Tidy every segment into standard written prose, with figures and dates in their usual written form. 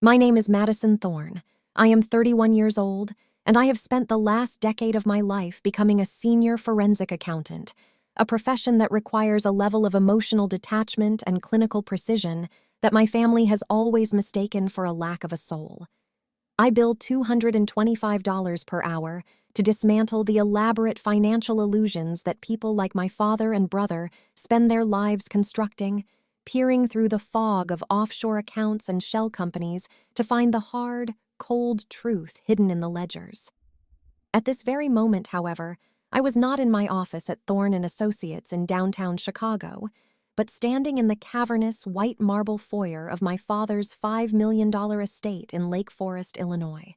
My name is Madison Thorne. I am 31 years old, and I have spent the last decade of my life becoming a senior forensic accountant, a profession that requires a level of emotional detachment and clinical precision that my family has always mistaken for a lack of a soul. I bill $225 per hour to dismantle the elaborate financial illusions that people like my father and brother spend their lives constructing, peering through the fog of offshore accounts and shell companies to find the hard, cold truth hidden in the ledgers. At this very moment, however, I was not in my office at Thorne & Associates in downtown Chicago, but standing in the cavernous white marble foyer of my father's $5 million estate in Lake Forest, Illinois.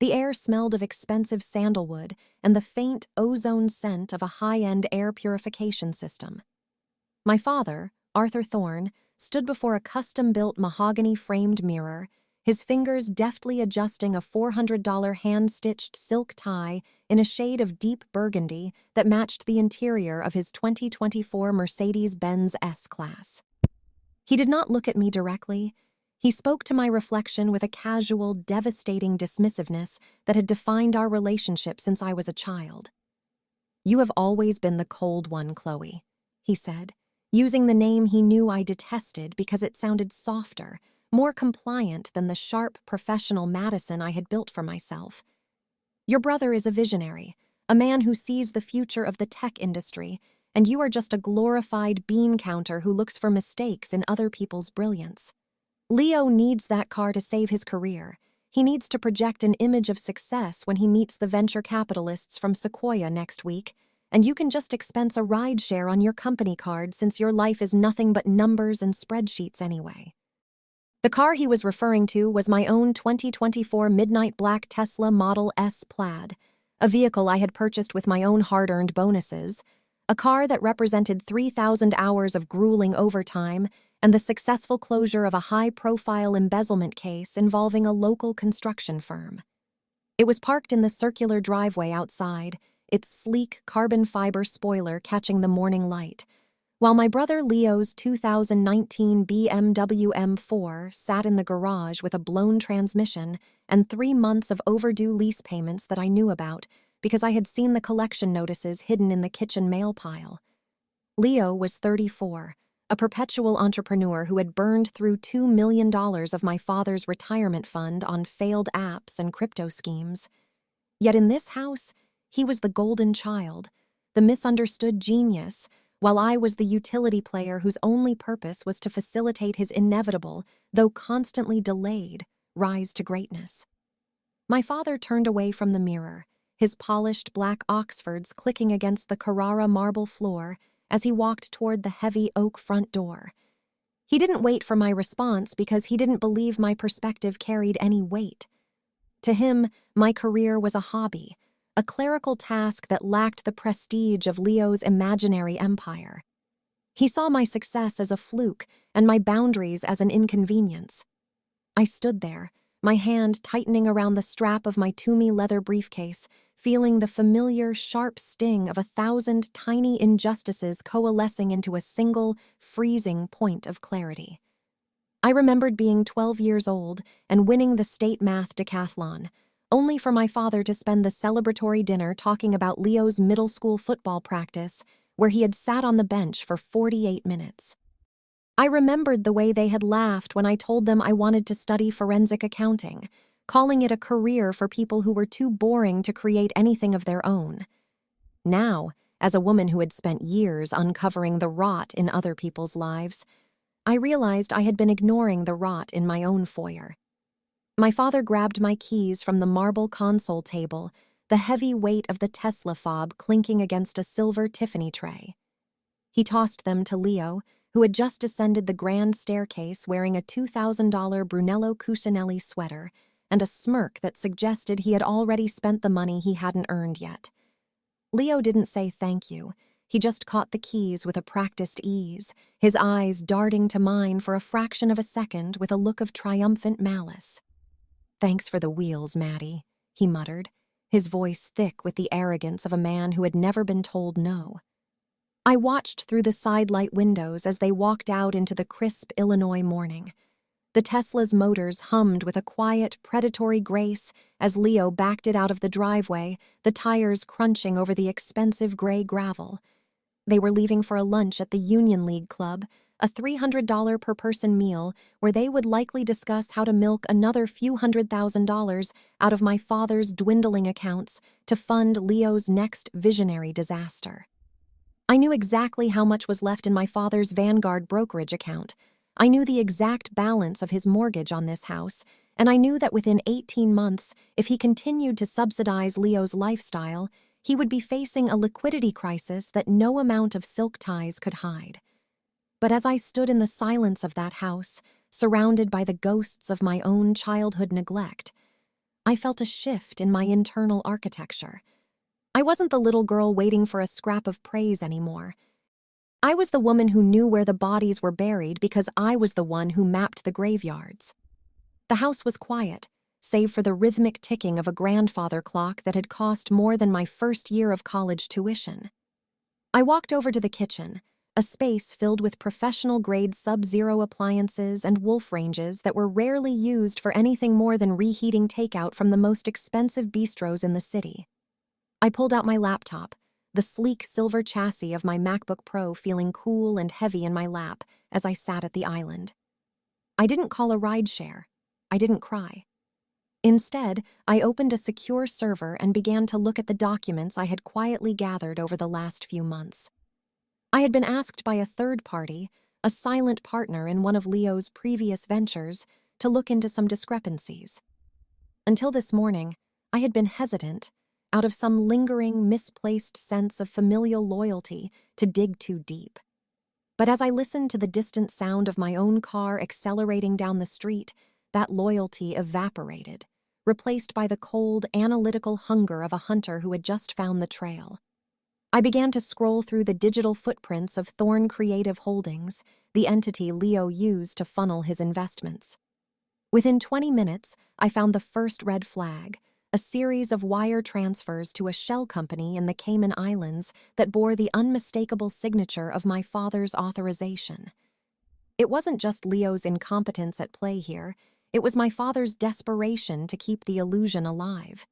The air smelled of expensive sandalwood and the faint ozone scent of a high-end air purification system. My father, Arthur Thorne, stood before a custom-built mahogany-framed mirror, his fingers deftly adjusting a $400 hand-stitched silk tie in a shade of deep burgundy that matched the interior of his 2024 Mercedes-Benz S-Class. He did not look at me directly. He spoke to my reflection with a casual, devastating dismissiveness that had defined our relationship since I was a child. "You have always been the cold one, Chloe," he said, using the name he knew I detested because it sounded softer, more compliant than the sharp, professional Madison I had built for myself. "Your brother is a visionary, a man who sees the future of the tech industry, and you are just a glorified bean counter who looks for mistakes in other people's brilliance. Leo needs that car to save his career. He needs to project an image of success when he meets the venture capitalists from Sequoia next week, and you can just expense a rideshare on your company card since your life is nothing but numbers and spreadsheets anyway." The car he was referring to was my own 2024 midnight black Tesla Model S Plaid, a vehicle I had purchased with my own hard-earned bonuses, a car that represented 3,000 hours of grueling overtime and the successful closure of a high-profile embezzlement case involving a local construction firm. It was parked in the circular driveway outside, its sleek carbon fiber spoiler catching the morning light, while my brother Leo's 2019 BMW M4 sat in the garage with a blown transmission and 3 months of overdue lease payments that I knew about because I had seen the collection notices hidden in the kitchen mail pile. Leo was 34, a perpetual entrepreneur who had burned through $2 million of my father's retirement fund on failed apps and crypto schemes. Yet in this house, he was the golden child, the misunderstood genius, while I was the utility player whose only purpose was to facilitate his inevitable, though constantly delayed, rise to greatness. My father turned away from the mirror, his polished black Oxfords clicking against the Carrara marble floor as he walked toward the heavy oak front door. He didn't wait for my response because he didn't believe my perspective carried any weight. To him, my career was a hobby, a clerical task that lacked the prestige of Leo's imaginary empire. He saw my success as a fluke and my boundaries as an inconvenience. I stood there, my hand tightening around the strap of my Toomey leather briefcase, feeling the familiar, sharp sting of 1,000 tiny injustices coalescing into a single, freezing point of clarity. I remembered being 12 years old and winning the state math decathlon, only for my father to spend the celebratory dinner talking about Leo's middle school football practice, where he had sat on the bench for 48 minutes. I remembered the way they had laughed when I told them I wanted to study forensic accounting, calling it a career for people who were too boring to create anything of their own. Now, as a woman who had spent years uncovering the rot in other people's lives, I realized I had been ignoring the rot in my own foyer. My father grabbed my keys from the marble console table, the heavy weight of the Tesla fob clinking against a silver Tiffany tray. He tossed them to Leo, who had just descended the grand staircase wearing a $2,000 Brunello Cucinelli sweater and a smirk that suggested he had already spent the money he hadn't earned yet. Leo didn't say thank you. He just caught the keys with a practiced ease, his eyes darting to mine for a fraction of a second with a look of triumphant malice. "Thanks for the wheels, Maddie," he muttered, his voice thick with the arrogance of a man who had never been told no. I watched through the sidelight windows as they walked out into the crisp Illinois morning. The Tesla's motors hummed with a quiet, predatory grace as Leo backed it out of the driveway, the tires crunching over the expensive gray gravel. They were leaving for a lunch at the Union League Club, a $300 per person meal where they would likely discuss how to milk another few $100,000 out of my father's dwindling accounts to fund Leo's next visionary disaster. I knew exactly how much was left in my father's Vanguard brokerage account. I knew the exact balance of his mortgage on this house, and I knew that within 18 months, if he continued to subsidize Leo's lifestyle, he would be facing a liquidity crisis that no amount of silk ties could hide. But as I stood in the silence of that house, surrounded by the ghosts of my own childhood neglect, I felt a shift in my internal architecture. I wasn't the little girl waiting for a scrap of praise anymore. I was the woman who knew where the bodies were buried because I was the one who mapped the graveyards. The house was quiet, save for the rhythmic ticking of a grandfather clock that had cost more than my first year of college tuition. I walked over to the kitchen, a space filled with professional-grade Sub-Zero appliances and wolf ranges that were rarely used for anything more than reheating takeout from the most expensive bistros in the city. I pulled out my laptop, the sleek silver chassis of my MacBook Pro feeling cool and heavy in my lap as I sat at the island. I didn't call a rideshare. I didn't cry. Instead, I opened a secure server and began to look at the documents I had quietly gathered over the last few months. I had been asked by a third party, a silent partner in one of Leo's previous ventures, to look into some discrepancies. Until this morning, I had been hesitant, out of some lingering, misplaced sense of familial loyalty, to dig too deep. But as I listened to the distant sound of my own car accelerating down the street, that loyalty evaporated, replaced by the cold, analytical hunger of a hunter who had just found the trail. I began to scroll through the digital footprints of Thorne Creative Holdings, the entity Leo used to funnel his investments. Within 20 minutes, I found the first red flag, a series of wire transfers to a shell company in the Cayman Islands that bore the unmistakable signature of my father's authorization. It wasn't just Leo's incompetence at play here, it was my father's desperation to keep the illusion alive.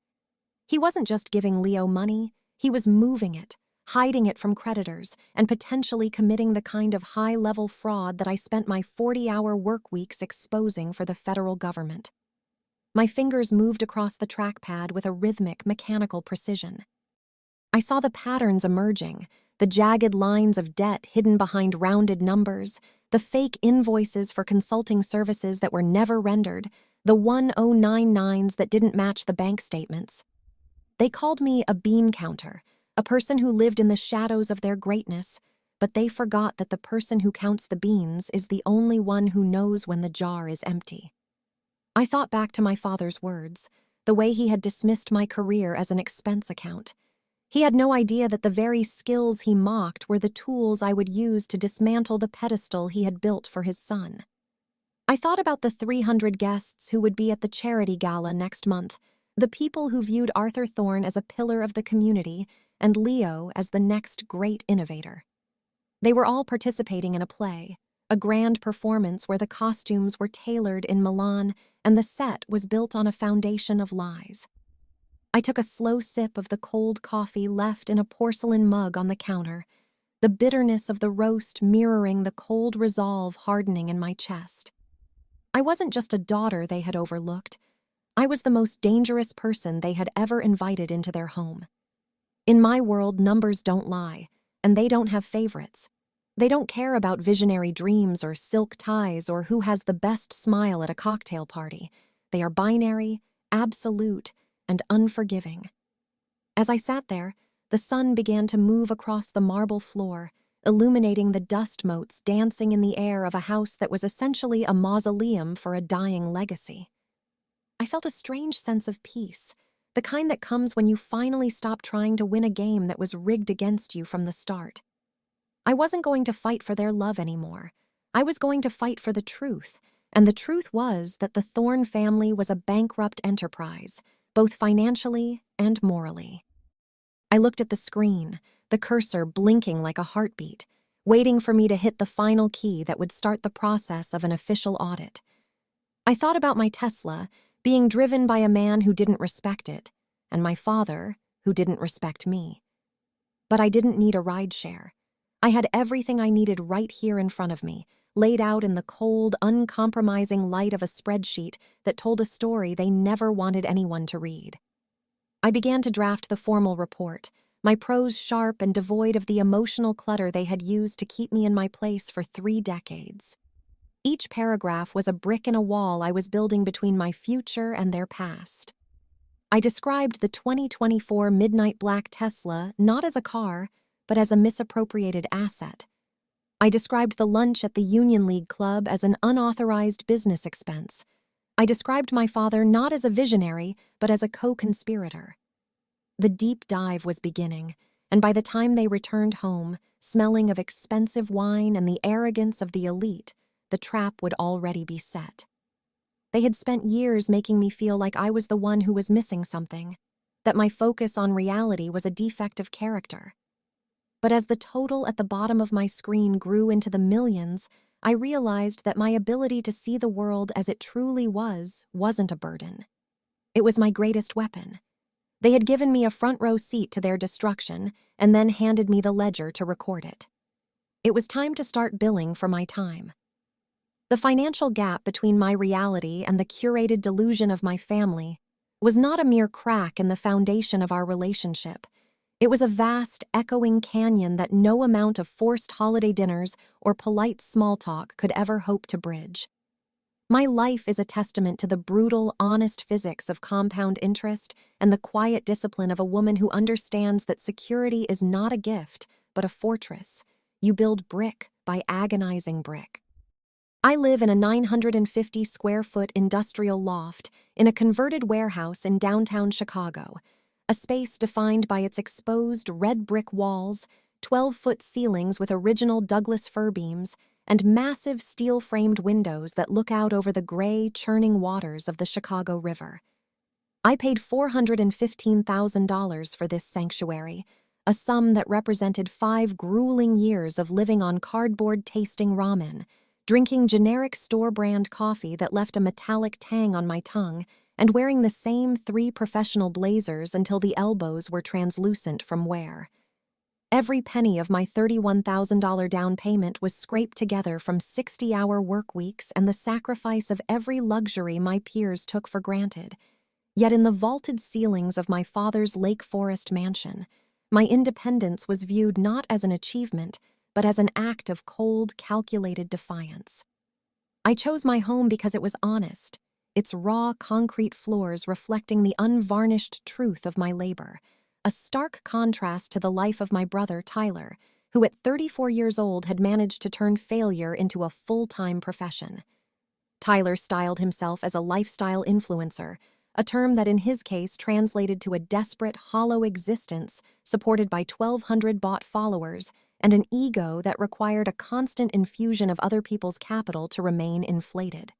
He wasn't just giving Leo money, he was moving it, hiding it from creditors, and potentially committing the kind of high-level fraud that I spent my 40-hour work weeks exposing for the federal government. My fingers moved across the trackpad with a rhythmic, mechanical precision. I saw the patterns emerging, the jagged lines of debt hidden behind rounded numbers, the fake invoices for consulting services that were never rendered, the 1099s that didn't match the bank statements. They called me a bean counter, a person who lived in the shadows of their greatness, but they forgot that the person who counts the beans is the only one who knows when the jar is empty. I thought back to my father's words, the way he had dismissed my career as an expense account. He had no idea that the very skills he mocked were the tools I would use to dismantle the pedestal he had built for his son. I thought about the 300 guests who would be at the charity gala next month, the people who viewed Arthur Thorne as a pillar of the community and Leo as the next great innovator. They were all participating in a play, a grand performance where the costumes were tailored in Milan and the set was built on a foundation of lies. I took a slow sip of the cold coffee left in a porcelain mug on the counter, the bitterness of the roast mirroring the cold resolve hardening in my chest. I wasn't just a daughter they had overlooked. I was the most dangerous person they had ever invited into their home. In my world, numbers don't lie, and they don't have favorites. They don't care about visionary dreams or silk ties or who has the best smile at a cocktail party. They are binary, absolute, and unforgiving. As I sat there, the sun began to move across the marble floor, illuminating the dust motes dancing in the air of a house that was essentially a mausoleum for a dying legacy. I felt a strange sense of peace, the kind that comes when you finally stop trying to win a game that was rigged against you from the start. I wasn't going to fight for their love anymore. I was going to fight for the truth, and the truth was that the Thorne family was a bankrupt enterprise, both financially and morally. I looked at the screen, the cursor blinking like a heartbeat, waiting for me to hit the final key that would start the process of an official audit. I thought about my Tesla being driven by a man who didn't respect it, and my father who didn't respect me. But I didn't need a rideshare. I had everything I needed right here in front of me, laid out in the cold, uncompromising light of a spreadsheet that told a story they never wanted anyone to read. I began to draft the formal report, my prose sharp and devoid of the emotional clutter they had used to keep me in my place for 3 decades. Each paragraph was a brick in a wall I was building between my future and their past. I described the 2024 Midnight Black Tesla not as a car, but as a misappropriated asset. I described the lunch at the Union League Club as an unauthorized business expense. I described my father not as a visionary, but as a co-conspirator. The deep dive was beginning, and by the time they returned home, smelling of expensive wine and the arrogance of the elite, the trap would already be set. They had spent years making me feel like I was the one who was missing something, that my focus on reality was a defect of character. But as the total at the bottom of my screen grew into the millions, I realized that my ability to see the world as it truly wasn't a burden. It was my greatest weapon. They had given me a front-row seat to their destruction and then handed me the ledger to record it. It was time to start billing for my time. The financial gap between my reality and the curated delusion of my family was not a mere crack in the foundation of our relationship. It was a vast, echoing canyon that no amount of forced holiday dinners or polite small talk could ever hope to bridge. My life is a testament to the brutal, honest physics of compound interest and the quiet discipline of a woman who understands that security is not a gift, but a fortress. You build brick by agonizing brick. I live in a 950-square-foot industrial loft in a converted warehouse in downtown Chicago, a space defined by its exposed red brick walls, 12-foot ceilings with original Douglas fir beams, and massive steel-framed windows that look out over the gray, churning waters of the Chicago River. I paid $415,000 for this sanctuary, a sum that represented 5 grueling years of living on cardboard-tasting ramen, drinking generic store-brand coffee that left a metallic tang on my tongue, and wearing the same 3 professional blazers until the elbows were translucent from wear. Every penny of my $31,000 down payment was scraped together from 60-hour work weeks and the sacrifice of every luxury my peers took for granted. Yet in the vaulted ceilings of my father's Lake Forest mansion, my independence was viewed not as an achievement, but as an act of cold, calculated defiance. I chose my home because it was honest, its raw concrete floors reflecting the unvarnished truth of my labor, a stark contrast to the life of my brother, Tyler, who at 34 years old had managed to turn failure into a full-time profession. Tyler styled himself as a lifestyle influencer, a term that in his case translated to a desperate, hollow existence supported by 1,200 bought followers and an ego that required a constant infusion of other people's capital to remain inflated.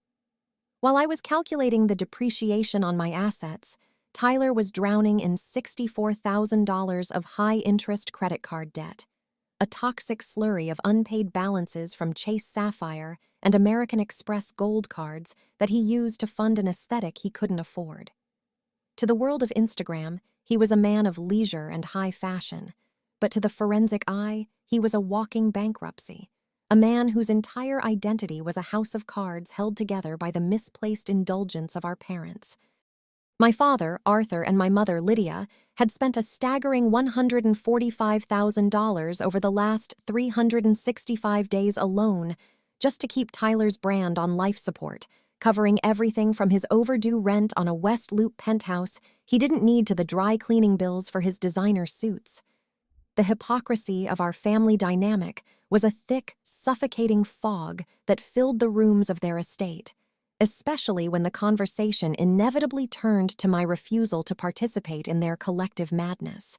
While I was calculating the depreciation on my assets, Tyler was drowning in $64,000 of high-interest credit card debt, a toxic slurry of unpaid balances from Chase Sapphire and American Express Gold cards that he used to fund an aesthetic he couldn't afford. To the world of Instagram, he was a man of leisure and high fashion, but to the forensic eye, he was a walking bankruptcy, a man whose entire identity was a house of cards held together by the misplaced indulgence of our parents. My father, Arthur, and my mother, Lydia, had spent a staggering $145,000 over the last 365 days alone just to keep Tyler's brand on life support, covering everything from his overdue rent on a West Loop penthouse he didn't need to the dry cleaning bills for his designer suits. The hypocrisy of our family dynamic was a thick, suffocating fog that filled the rooms of their estate, especially when the conversation inevitably turned to my refusal to participate in their collective madness.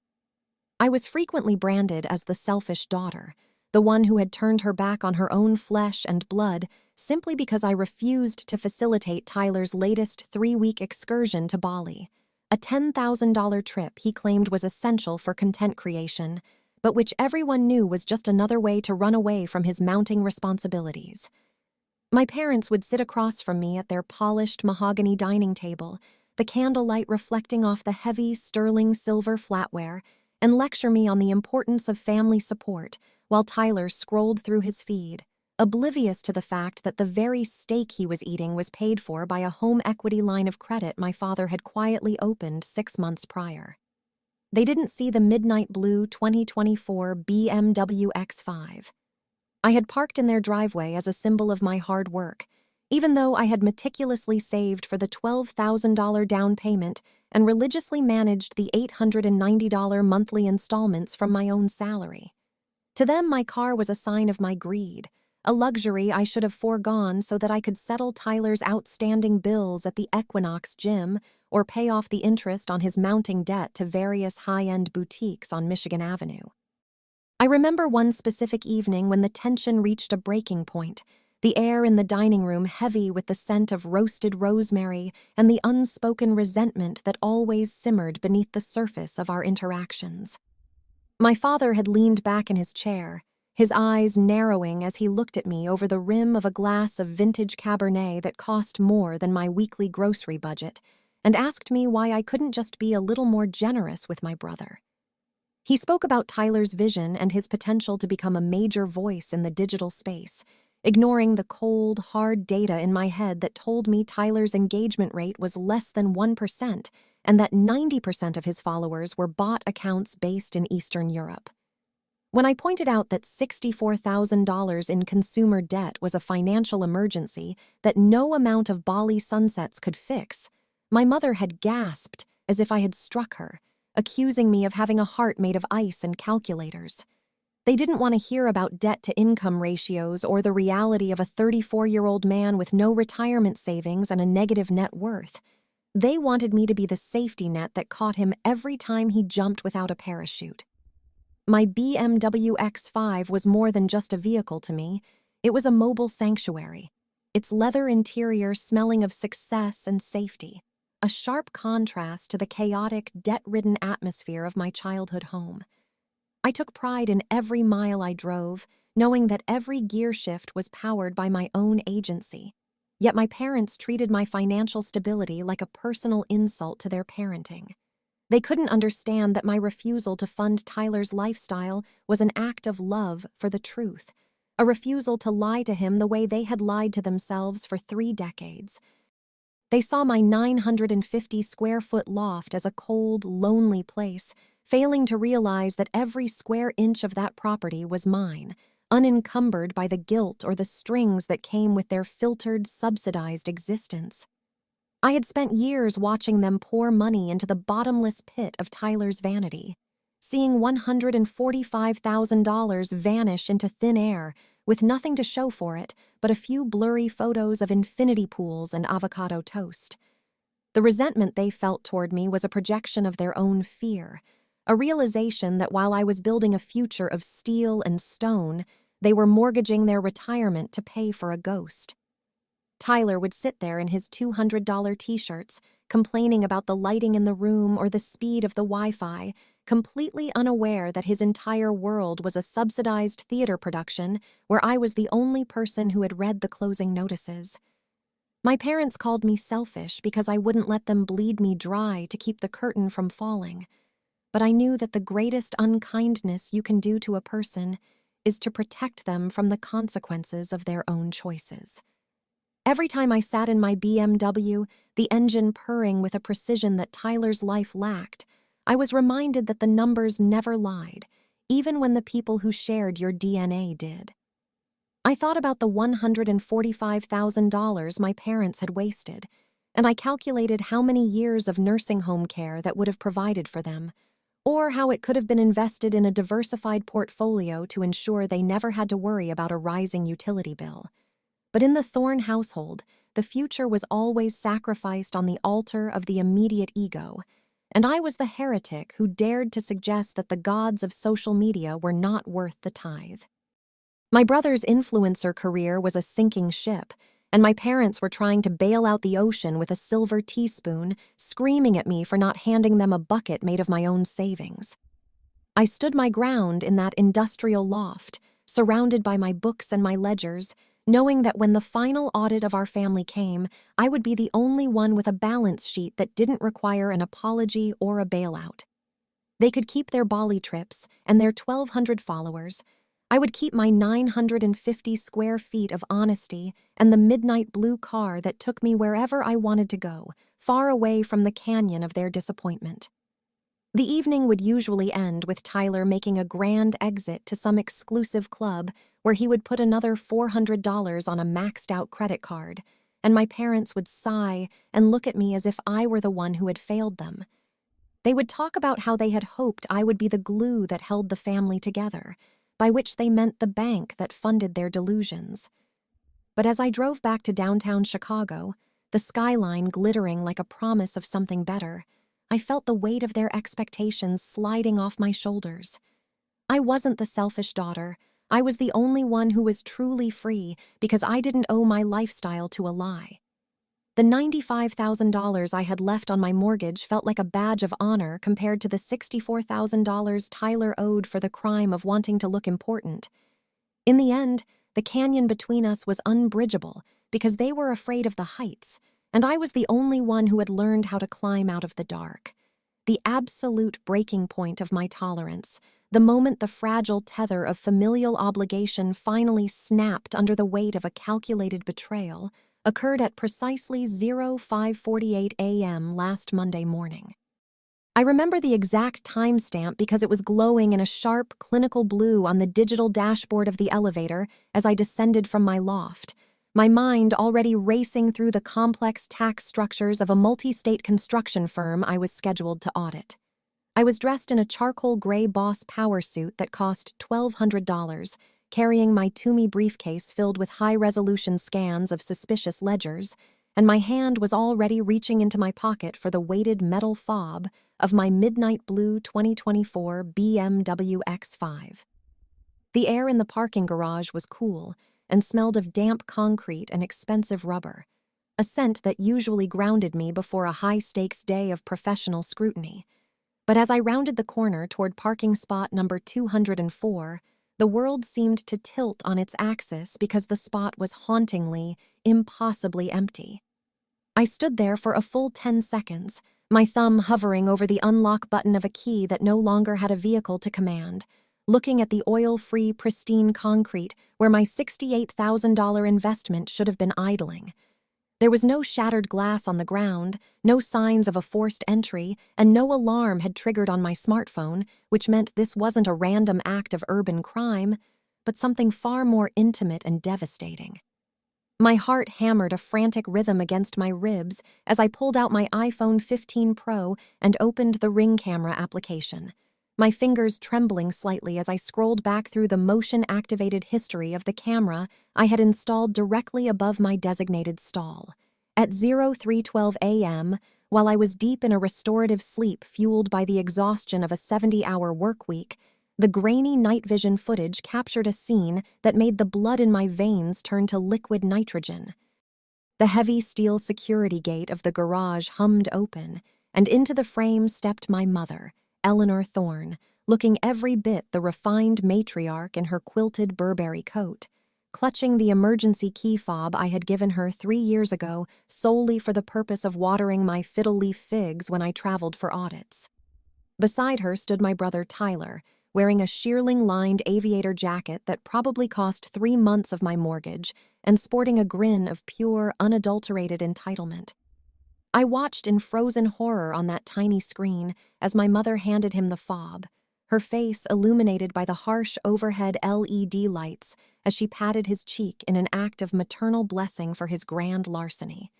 I was frequently branded as the selfish daughter, the one who had turned her back on her own flesh and blood simply because I refused to facilitate Tyler's latest 3-week excursion to Bali, a $10,000 trip he claimed was essential for content creation, but which everyone knew was just another way to run away from his mounting responsibilities. My parents would sit across from me at their polished mahogany dining table, the candlelight reflecting off the heavy sterling silver flatware, and lecture me on the importance of family support while Tyler scrolled through his feed, oblivious to the fact that the very steak he was eating was paid for by a home equity line of credit my father had quietly opened 6 months prior. They didn't see the midnight blue 2024 BMW X5. I had parked in their driveway as a symbol of my hard work, even though I had meticulously saved for the $12,000 down payment and religiously managed the $890 monthly installments from my own salary. To them, my car was a sign of my greed, a luxury I should have foregone so that I could settle Tyler's outstanding bills at the Equinox gym or pay off the interest on his mounting debt to various high-end boutiques on Michigan Avenue. I remember one specific evening when the tension reached a breaking point, the air in the dining room heavy with the scent of roasted rosemary and the unspoken resentment that always simmered beneath the surface of our interactions. My father had leaned back in his chair, his eyes narrowing as he looked at me over the rim of a glass of vintage Cabernet that cost more than my weekly grocery budget, and asked me why I couldn't just be a little more generous with my brother. He spoke about Tyler's vision and his potential to become a major voice in the digital space, ignoring the cold, hard data in my head that told me Tyler's engagement rate was less than 1% and that 90% of his followers were bot accounts based in Eastern Europe. When I pointed out that $64,000 in consumer debt was a financial emergency that no amount of Bali sunsets could fix, my mother had gasped as if I had struck her, accusing me of having a heart made of ice and calculators. They didn't want to hear about debt-to-income ratios or the reality of a 34-year-old man with no retirement savings and a negative net worth. They wanted me to be the safety net that caught him every time he jumped without a parachute. My BMW X5 was more than just a vehicle to me. It was a mobile sanctuary, its leather interior smelling of success and safety, a sharp contrast to the chaotic, debt-ridden atmosphere of my childhood home. I took pride in every mile I drove, knowing that every gear shift was powered by my own agency. Yet my parents treated my financial stability like a personal insult to their parenting. They couldn't understand that my refusal to fund Tyler's lifestyle was an act of love for the truth, a refusal to lie to him the way they had lied to themselves for 3 decades. They saw my 950-square-foot loft as a cold, lonely place, failing to realize that every square inch of that property was mine, unencumbered by the guilt or the strings that came with their filtered, subsidized existence. I had spent years watching them pour money into the bottomless pit of Tyler's vanity, seeing $145,000 vanish into thin air with nothing to show for it but a few blurry photos of infinity pools and avocado toast. The resentment they felt toward me was a projection of their own fear, a realization that while I was building a future of steel and stone, they were mortgaging their retirement to pay for a ghost. Tyler would sit there in his $200 t-shirts, complaining about the lighting in the room or the speed of the Wi-Fi, completely unaware that his entire world was a subsidized theater production where I was the only person who had read the closing notices. My parents called me selfish because I wouldn't let them bleed me dry to keep the curtain from falling. But I knew that the greatest unkindness you can do to a person is to protect them from the consequences of their own choices. Every time I sat in my BMW, the engine purring with a precision that Tyler's life lacked, I was reminded that the numbers never lied, even when the people who shared your DNA did. I thought about the $145,000 my parents had wasted, and I calculated how many years of nursing home care that would have provided for them, or how it could have been invested in a diversified portfolio to ensure they never had to worry about a rising utility bill. But in the Thorne household, the future was always sacrificed on the altar of the immediate ego, and I was the heretic who dared to suggest that the gods of social media were not worth the tithe. My brother's influencer career was a sinking ship, and my parents were trying to bail out the ocean with a silver teaspoon, screaming at me for not handing them a bucket made of my own savings. I stood my ground in that industrial loft, surrounded by my books and my ledgers, knowing that when the final audit of our family came, I would be the only one with a balance sheet that didn't require an apology or a bailout. They could keep their Bali trips and their 1,200 followers. I would keep my 950 square feet of honesty and the midnight blue car that took me wherever I wanted to go, far away from the canyon of their disappointment. The evening would usually end with Tyler making a grand exit to some exclusive club where he would put another $400 on a maxed-out credit card, and my parents would sigh and look at me as if I were the one who had failed them. They would talk about how they had hoped I would be the glue that held the family together, by which they meant the bank that funded their delusions. But as I drove back to downtown Chicago, the skyline glittering like a promise of something better, I felt the weight of their expectations sliding off my shoulders. I wasn't the selfish daughter. I was the only one who was truly free because I didn't owe my lifestyle to a lie. The $95,000 I had left on my mortgage felt like a badge of honor compared to the $64,000 Tyler owed for the crime of wanting to look important. In the end, the canyon between us was unbridgeable because they were afraid of the heights, and I was the only one who had learned how to climb out of the dark. The absolute breaking point of my tolerance, the moment the fragile tether of familial obligation finally snapped under the weight of a calculated betrayal, occurred at precisely 05:48 a.m. last Monday morning. I remember the exact timestamp because it was glowing in a sharp, clinical blue on the digital dashboard of the elevator as I descended from my loft, my mind already racing through the complex tax structures of a multi-state construction firm I was scheduled to audit. I was dressed in a charcoal gray Boss power suit that cost $1,200, carrying my Toomey briefcase filled with high-resolution scans of suspicious ledgers, and my hand was already reaching into my pocket for the weighted metal fob of my midnight blue 2024 BMW X5. The air in the parking garage was cool and smelled of damp concrete and expensive rubber, a scent that usually grounded me before a high-stakes day of professional scrutiny. But as I rounded the corner toward parking spot number 204, the world seemed to tilt on its axis because the spot was hauntingly, impossibly empty. I stood there for a full 10 seconds, my thumb hovering over the unlock button of a key that no longer had a vehicle to command, looking at the oil-free, pristine concrete where my $68,000 investment should have been idling. There was no shattered glass on the ground, no signs of a forced entry, and no alarm had triggered on my smartphone, which meant this wasn't a random act of urban crime, but something far more intimate and devastating. My heart hammered a frantic rhythm against my ribs as I pulled out my iPhone 15 Pro and opened the Ring camera application, my fingers trembling slightly as I scrolled back through the motion-activated history of the camera I had installed directly above my designated stall. At 03:12 a.m., while I was deep in a restorative sleep fueled by the exhaustion of a 70-hour work week, the grainy night vision footage captured a scene that made the blood in my veins turn to liquid nitrogen. The heavy steel security gate of the garage hummed open, and into the frame stepped my mother, Eleanor Thorne, looking every bit the refined matriarch in her quilted Burberry coat, clutching the emergency key fob I had given her 3 years ago solely for the purpose of watering my fiddle leaf figs when I traveled for audits. Beside her stood my brother Tyler, wearing a shearling-lined aviator jacket that probably cost 3 months of my mortgage and sporting a grin of pure, unadulterated entitlement. I watched in frozen horror on that tiny screen as my mother handed him the fob, her face illuminated by the harsh overhead LED lights as she patted his cheek in an act of maternal blessing for his grand larceny.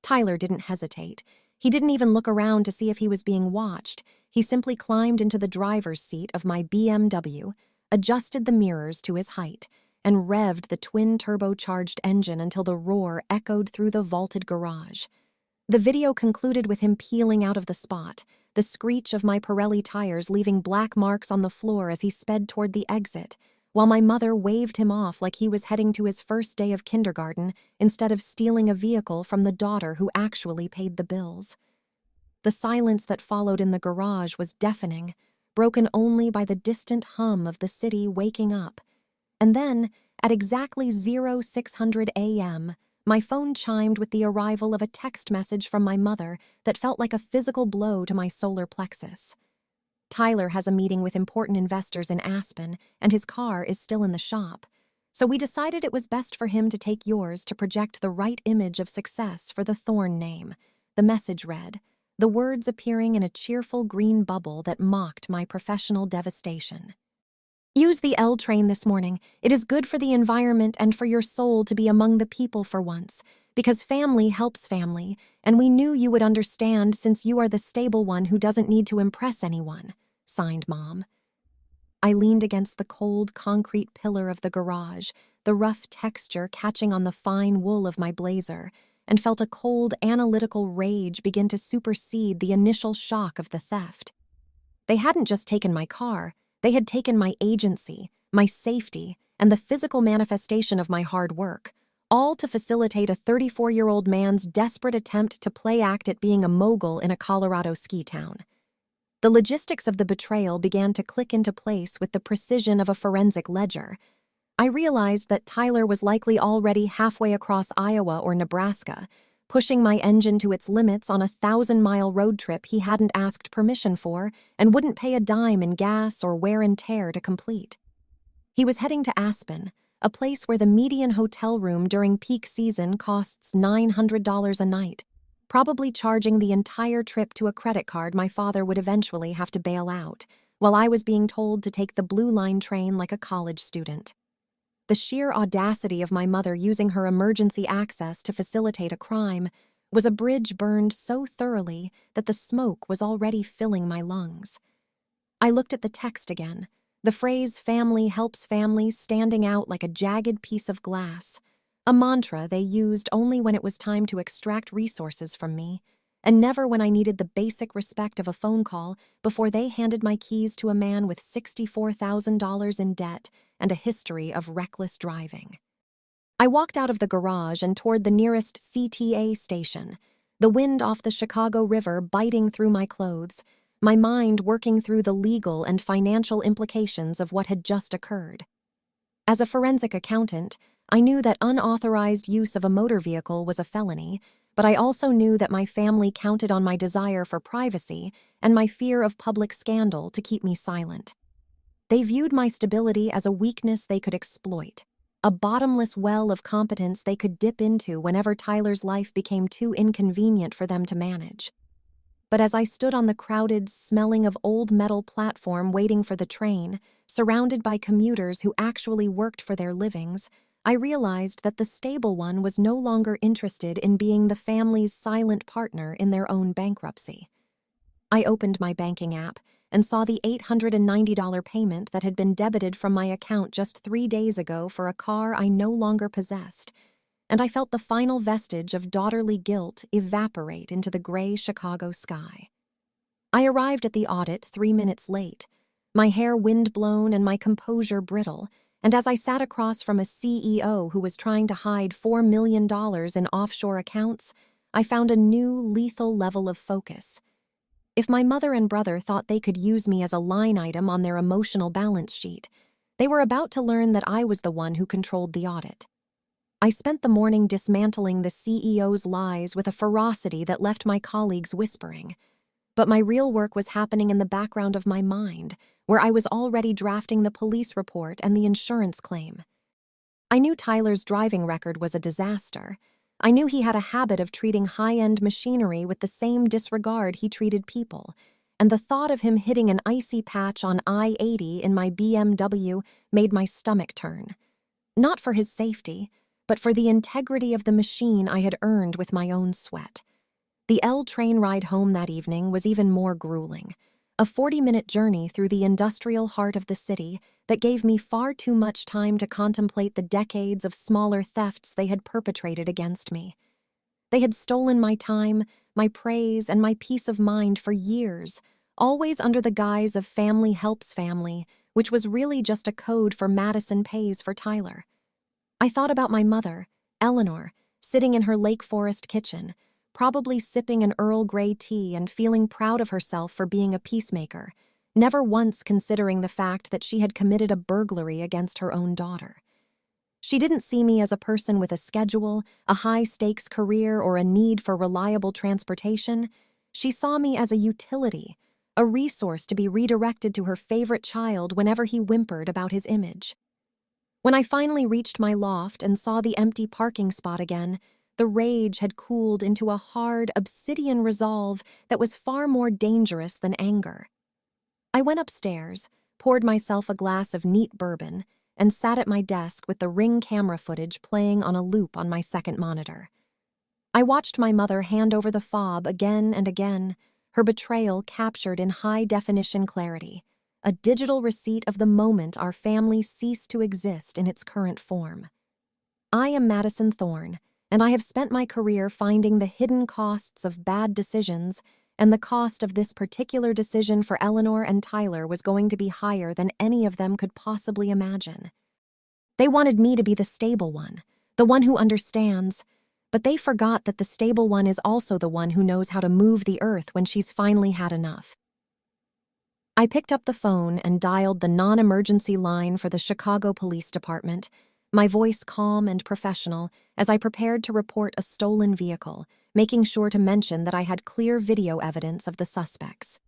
Tyler didn't hesitate. He didn't even look around to see if he was being watched. He simply climbed into the driver's seat of my BMW, adjusted the mirrors to his height, and revved the twin-turbocharged engine until the roar echoed through the vaulted garage. The video concluded with him peeling out of the spot, the screech of my Pirelli tires leaving black marks on the floor as he sped toward the exit, while my mother waved him off like he was heading to his first day of kindergarten instead of stealing a vehicle from the daughter who actually paid the bills. The silence that followed in the garage was deafening, broken only by the distant hum of the city waking up. And then, At exactly 0600 a.m., my phone chimed with the arrival of a text message from my mother that felt like a physical blow to my solar plexus. Tyler has a meeting with important investors in Aspen, and his car is still in the shop. So we decided it was best for him to take yours to project the right image of success for the Thorne name. The message read, the words appearing in a cheerful green bubble that mocked my professional devastation. Use the L train this morning. It is good for the environment and for your soul to be among the people for once, because family helps family, and we knew you would understand since you are the stable one who doesn't need to impress anyone. Signed, Mom. I leaned against the cold concrete pillar of the garage, the rough texture catching on the fine wool of my blazer, and felt a cold, analytical rage begin to supersede the initial shock of the theft. They hadn't just taken my car, they had taken my agency, my safety, and the physical manifestation of my hard work, all to facilitate a 34-year-old man's desperate attempt to play act at being a mogul in a Colorado ski town. The logistics of the betrayal began to click into place with the precision of a forensic ledger. I realized that Tyler was likely already halfway across Iowa or Nebraska, pushing my engine to its limits on a 1,000-mile road trip he hadn't asked permission for and wouldn't pay a dime in gas or wear and tear to complete. He was heading to Aspen, a place where the median hotel room during peak season costs $900 a night, probably charging the entire trip to a credit card my father would eventually have to bail out, while I was being told to take the Blue Line train like a college student. The sheer audacity of my mother using her emergency access to facilitate a crime was a bridge burned so thoroughly that the smoke was already filling my lungs. I looked at the text again, the phrase "family helps family" standing out like a jagged piece of glass, a mantra they used only when it was time to extract resources from me, and never when I needed the basic respect of a phone call before they handed my keys to a man with $64,000 in debt and a history of reckless driving. I walked out of the garage and toward the nearest CTA station, the wind off the Chicago River biting through my clothes, my mind working through the legal and financial implications of what had just occurred. As a forensic accountant, I knew that unauthorized use of a motor vehicle was a felony, but I also knew that my family counted on my desire for privacy and my fear of public scandal to keep me silent. They viewed my stability as a weakness they could exploit, a bottomless well of competence they could dip into whenever Tyler's life became too inconvenient for them to manage. But as I stood on the crowded, smelling of old metal platform waiting for the train, surrounded by commuters who actually worked for their livings, I realized that the stable one was no longer interested in being the family's silent partner in their own bankruptcy. I opened my banking app and saw the $890 payment that had been debited from my account just 3 days ago for a car I no longer possessed, and I felt the final vestige of daughterly guilt evaporate into the gray Chicago sky. I arrived at the audit 3 minutes late, my hair windblown and my composure brittle, and as I sat across from a CEO who was trying to hide $4 million in offshore accounts, I found a new, lethal level of focus. If my mother and brother thought they could use me as a line item on their emotional balance sheet, they were about to learn that I was the one who controlled the audit. I spent the morning dismantling the CEO's lies with a ferocity that left my colleagues whispering. But my real work was happening in the background of my mind, where I was already drafting the police report and the insurance claim. I knew Tyler's driving record was a disaster. I knew he had a habit of treating high-end machinery with the same disregard he treated people, and the thought of him hitting an icy patch on I-80 in my BMW made my stomach turn. Not for his safety, but for the integrity of the machine I had earned with my own sweat. The L train ride home that evening was even more grueling, a 40-minute journey through the industrial heart of the city that gave me far too much time to contemplate the decades of smaller thefts they had perpetrated against me. They had stolen my time, my praise, and my peace of mind for years, always under the guise of family helps family, which was really just a code for Madison pays for Tyler. I thought about my mother, Eleanor, sitting in her Lake Forest kitchen, probably sipping an Earl Grey tea and feeling proud of herself for being a peacemaker, never once considering the fact that she had committed a burglary against her own daughter. She didn't see me as a person with a schedule, a high-stakes career, or a need for reliable transportation. She saw me as a utility, a resource to be redirected to her favorite child whenever he whimpered about his image. When I finally reached my loft and saw the empty parking spot again, the rage had cooled into a hard, obsidian resolve that was far more dangerous than anger. I went upstairs, poured myself a glass of neat bourbon, and sat at my desk with the Ring camera footage playing on a loop on my second monitor. I watched my mother hand over the fob again and again, her betrayal captured in high-definition clarity, a digital receipt of the moment our family ceased to exist in its current form. I am Madison Thorne, and I have spent my career finding the hidden costs of bad decisions, and the cost of this particular decision for Eleanor and Tyler was going to be higher than any of them could possibly imagine. They wanted me to be the stable one, the one who understands, but they forgot that the stable one is also the one who knows how to move the earth when she's finally had enough. I picked up the phone and dialed the non-emergency line for the Chicago Police Department, my voice calm and professional as I prepared to report a stolen vehicle, making sure to mention that I had clear video evidence of the suspects.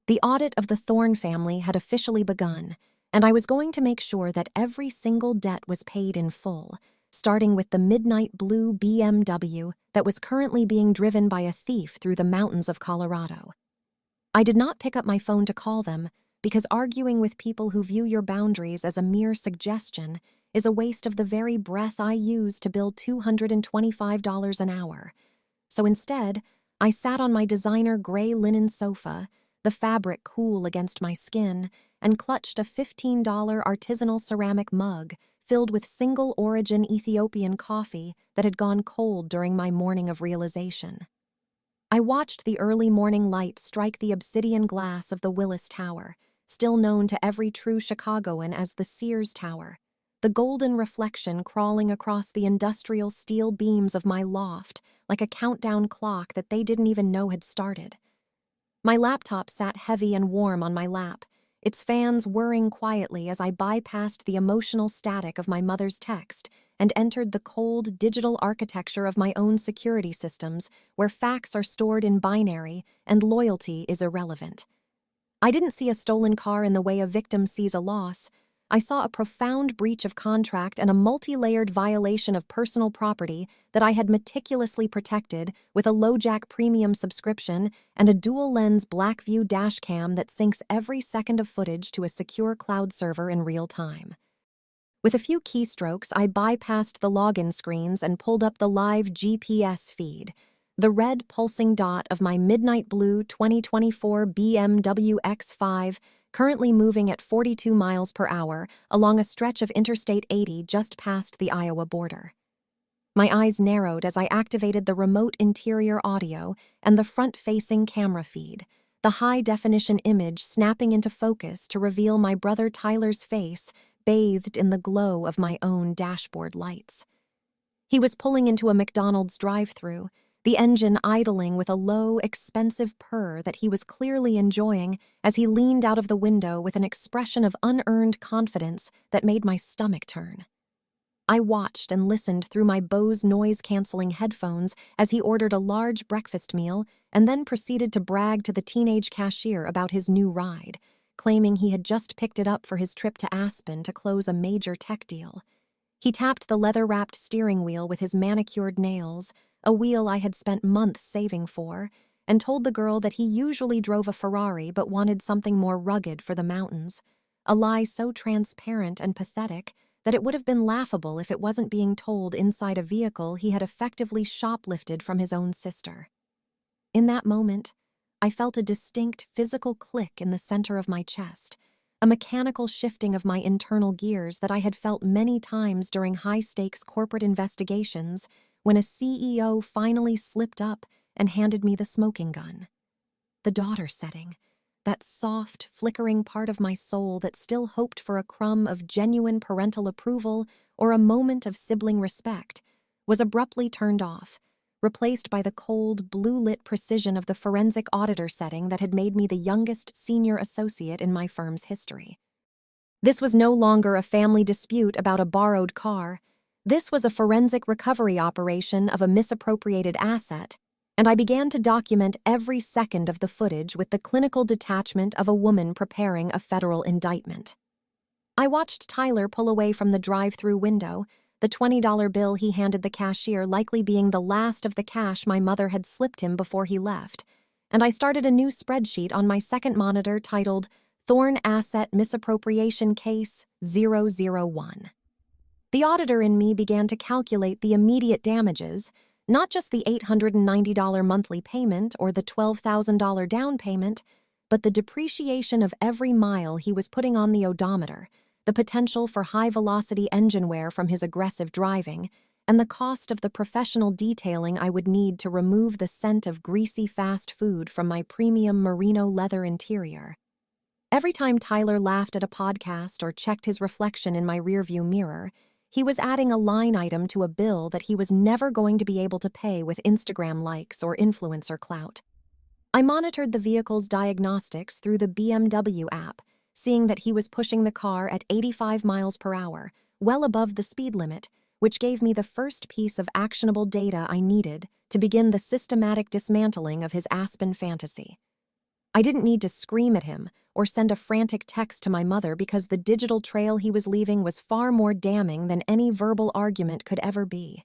The audit of the Thorne family had officially begun, and I was going to make sure that every single debt was paid in full, starting with the midnight blue BMW that was currently being driven by a thief through the mountains of Colorado. I did not pick up my phone to call them because arguing with people who view your boundaries as a mere suggestion is a waste of the very breath I use to bill $225 an hour. So instead, I sat on my designer gray linen sofa, the fabric cool against my skin, and clutched a $15 artisanal ceramic mug filled with single-origin Ethiopian coffee that had gone cold during my morning of realization. I watched the early morning light strike the obsidian glass of the Willis Tower, still known to every true Chicagoan as the Sears Tower, the golden reflection crawling across the industrial steel beams of my loft like a countdown clock that they didn't even know had started. My laptop sat heavy and warm on my lap, its fans whirring quietly as I bypassed the emotional static of my mother's text and entered the cold digital architecture of my own security systems where facts are stored in binary and loyalty is irrelevant. I didn't see a stolen car in the way a victim sees a loss. I saw a profound breach of contract and a multi-layered violation of personal property that I had meticulously protected with a LoJack premium subscription and a dual-lens Blackview dashcam that syncs every second of footage to a secure cloud server in real time. With a few keystrokes, I bypassed the login screens and pulled up the live GPS feed, the red pulsing dot of my midnight blue 2024 BMW X5 currently moving at 42 miles per hour along a stretch of Interstate 80 just past the Iowa border. My eyes narrowed as I activated the remote interior audio and the front-facing camera feed, the high-definition image snapping into focus to reveal my brother Tyler's face bathed in the glow of my own dashboard lights. He was pulling into a McDonald's drive-thru, the engine idling with a low, expensive purr that he was clearly enjoying as he leaned out of the window with an expression of unearned confidence that made my stomach turn. I watched and listened through my Bose noise-canceling headphones as he ordered a large breakfast meal and then proceeded to brag to the teenage cashier about his new ride, claiming he had just picked it up for his trip to Aspen to close a major tech deal. He tapped the leather-wrapped steering wheel with his manicured nails, a wheel I had spent months saving for, and told the girl that he usually drove a Ferrari but wanted something more rugged for the mountains, a lie so transparent and pathetic that it would have been laughable if it wasn't being told inside a vehicle he had effectively shoplifted from his own sister. In that moment, I felt a distinct physical click in the center of my chest, a mechanical shifting of my internal gears that I had felt many times during high-stakes corporate investigations when a CEO finally slipped up and handed me the smoking gun. The daughter setting, that soft, flickering part of my soul that still hoped for a crumb of genuine parental approval or a moment of sibling respect, was abruptly turned off, replaced by the cold, blue-lit precision of the forensic auditor setting that had made me the youngest senior associate in my firm's history. This was no longer a family dispute about a borrowed car. This was a forensic recovery operation of a misappropriated asset, and I began to document every second of the footage with the clinical detachment of a woman preparing a federal indictment. I watched Tyler pull away from the drive-through window, the $20 bill he handed the cashier likely being the last of the cash my mother had slipped him before he left, and I started a new spreadsheet on my second monitor titled Thorne Asset Misappropriation Case 001. The auditor in me began to calculate the immediate damages, not just the $890 monthly payment or the $12,000 down payment, but the depreciation of every mile he was putting on the odometer, the potential for high-velocity engine wear from his aggressive driving, and the cost of the professional detailing I would need to remove the scent of greasy fast food from my premium merino leather interior. Every time Tyler laughed at a podcast or checked his reflection in my rearview mirror, he was adding a line item to a bill that he was never going to be able to pay with Instagram likes or influencer clout. I monitored the vehicle's diagnostics through the BMW app, seeing that he was pushing the car at 85 miles per hour, well above the speed limit, which gave me the first piece of actionable data I needed to begin the systematic dismantling of his Aspen fantasy. I didn't need to scream at him or send a frantic text to my mother because the digital trail he was leaving was far more damning than any verbal argument could ever be.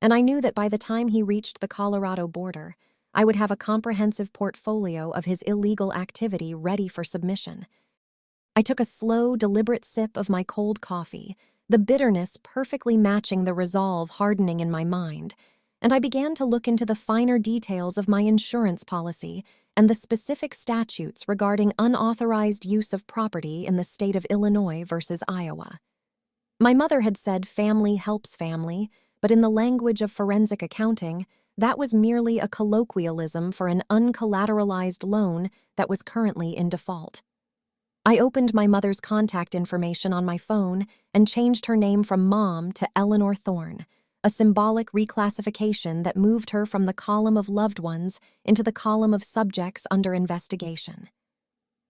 And I knew that by the time he reached the Colorado border, I would have a comprehensive portfolio of his illegal activity ready for submission. I took a slow, deliberate sip of my cold coffee, the bitterness perfectly matching the resolve hardening in my mind, and I began to look into the finer details of my insurance policy and the specific statutes regarding unauthorized use of property in the state of Illinois versus Iowa. My mother had said family helps family, but in the language of forensic accounting, that was merely a colloquialism for an uncollateralized loan that was currently in default. I opened my mother's contact information on my phone and changed her name from Mom to Eleanor Thorne, a symbolic reclassification that moved her from the column of loved ones into the column of subjects under investigation.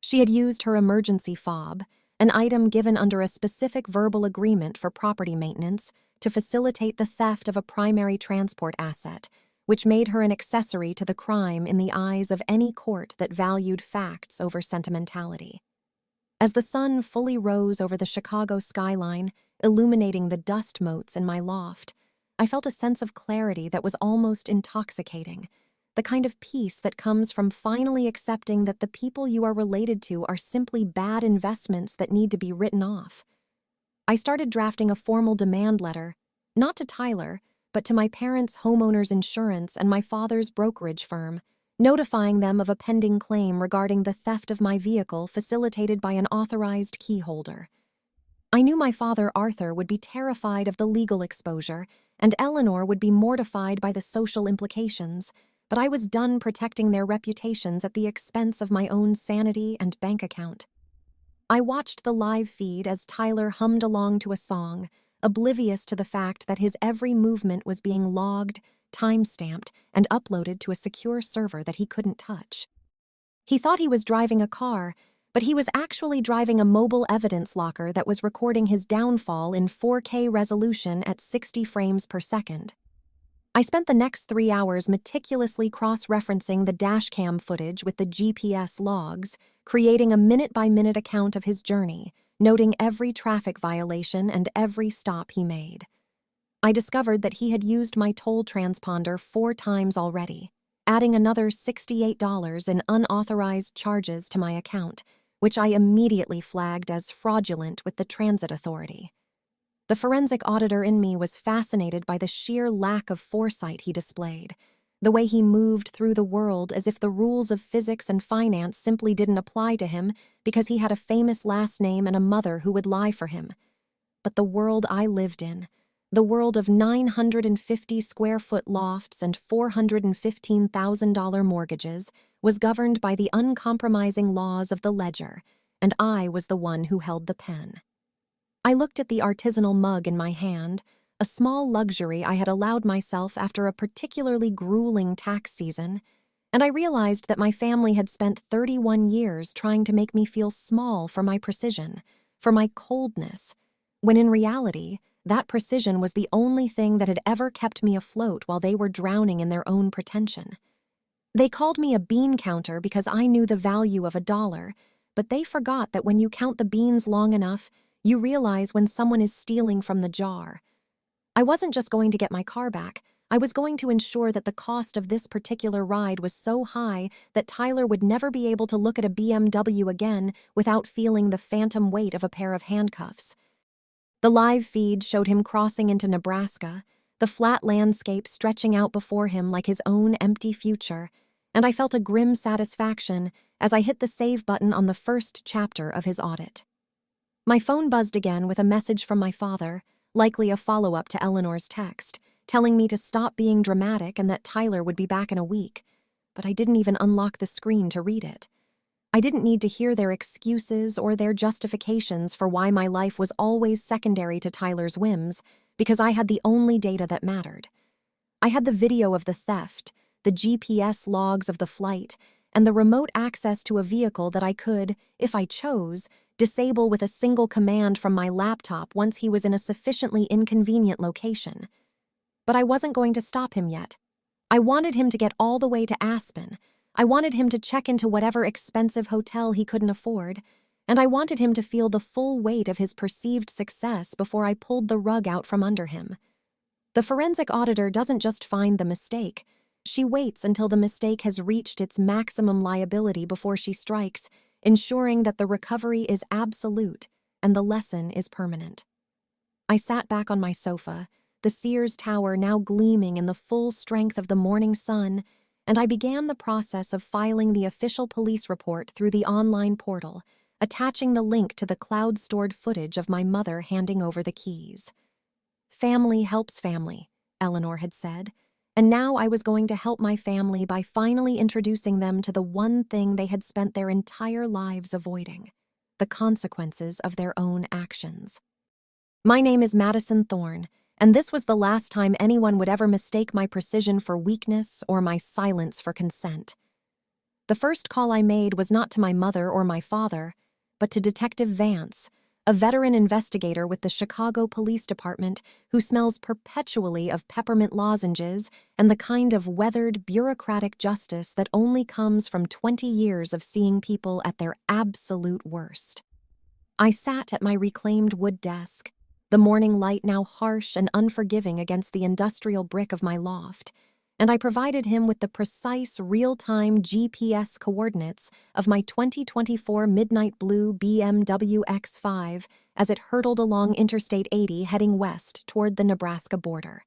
She had used her emergency fob, an item given under a specific verbal agreement for property maintenance, to facilitate the theft of a primary transport asset, which made her an accessory to the crime in the eyes of any court that valued facts over sentimentality. As the sun fully rose over the Chicago skyline, illuminating the dust motes in my loft, I felt a sense of clarity that was almost intoxicating, the kind of peace that comes from finally accepting that the people you are related to are simply bad investments that need to be written off. I started drafting a formal demand letter, not to Tyler, but to my parents' homeowners insurance and my father's brokerage firm, notifying them of a pending claim regarding the theft of my vehicle facilitated by an authorized key holder. I knew my father, Arthur, would be terrified of the legal exposure, and Eleanor would be mortified by the social implications, but I was done protecting their reputations at the expense of my own sanity and bank account. I watched the live feed as Tyler hummed along to a song, oblivious to the fact that his every movement was being logged, time-stamped, and uploaded to a secure server that he couldn't touch. He thought he was driving a car, but he was actually driving a mobile evidence locker that was recording his downfall in 4K resolution at 60 frames per second. I spent the next 3 hours meticulously cross-referencing the dashcam footage with the GPS logs, creating a minute-by-minute account of his journey, noting every traffic violation and every stop he made. I discovered that he had used my toll transponder 4 times already, adding another $68 in unauthorized charges to my account, which I immediately flagged as fraudulent with the transit authority. The forensic auditor in me was fascinated by the sheer lack of foresight he displayed, the way he moved through the world as if the rules of physics and finance simply didn't apply to him because he had a famous last name and a mother who would lie for him. But the world I lived in, the world of 950-square-foot lofts and $415,000 mortgages, was governed by the uncompromising laws of the ledger, and I was the one who held the pen. I looked at the artisanal mug in my hand, a small luxury I had allowed myself after a particularly grueling tax season, and I realized that my family had spent 31 years trying to make me feel small for my precision, for my coldness, when in reality, that precision was the only thing that had ever kept me afloat while they were drowning in their own pretension. They called me a bean counter because I knew the value of $1, but they forgot that when you count the beans long enough, you realize when someone is stealing from the jar. I wasn't just going to get my car back. I was going to ensure that the cost of this particular ride was so high that Tyler would never be able to look at a BMW again without feeling the phantom weight of a pair of handcuffs. The live feed showed him crossing into Nebraska, the flat landscape stretching out before him like his own empty future, and I felt a grim satisfaction as I hit the save button on the first chapter of his audit. My phone buzzed again with a message from my father, likely a follow-up to Eleanor's text, telling me to stop being dramatic and that Tyler would be back in a week, but I didn't even unlock the screen to read it. I didn't need to hear their excuses or their justifications for why my life was always secondary to Tyler's whims, because I had the only data that mattered. I had the video of the theft, the GPS logs of the flight, and the remote access to a vehicle that I could, if I chose, disable with a single command from my laptop once he was in a sufficiently inconvenient location. But I wasn't going to stop him yet. I wanted him to get all the way to Aspen. I wanted him to check into whatever expensive hotel he couldn't afford, and I wanted him to feel the full weight of his perceived success before I pulled the rug out from under him. The forensic auditor doesn't just find the mistake. She waits until the mistake has reached its maximum liability before she strikes, ensuring that the recovery is absolute and the lesson is permanent. I sat back on my sofa, the Sears Tower now gleaming in the full strength of the morning sun, and I began the process of filing the official police report through the online portal, attaching the link to the cloud-stored footage of my mother handing over the keys. Family helps family, Eleanor had said, and now I was going to help my family by finally introducing them to the one thing they had spent their entire lives avoiding: the consequences of their own actions. My name is Madison Thorne, and this was the last time anyone would ever mistake my precision for weakness or my silence for consent. The first call I made was not to my mother or my father, but to Detective Vance, a veteran investigator with the Chicago Police Department who smells perpetually of peppermint lozenges and the kind of weathered, bureaucratic justice that only comes from 20 years of seeing people at their absolute worst. I sat at my reclaimed wood desk, the morning light now harsh and unforgiving against the industrial brick of my loft, and I provided him with the precise real-time GPS coordinates of my 2024 midnight blue BMW X5 as it hurtled along Interstate 80 heading west toward the Nebraska border.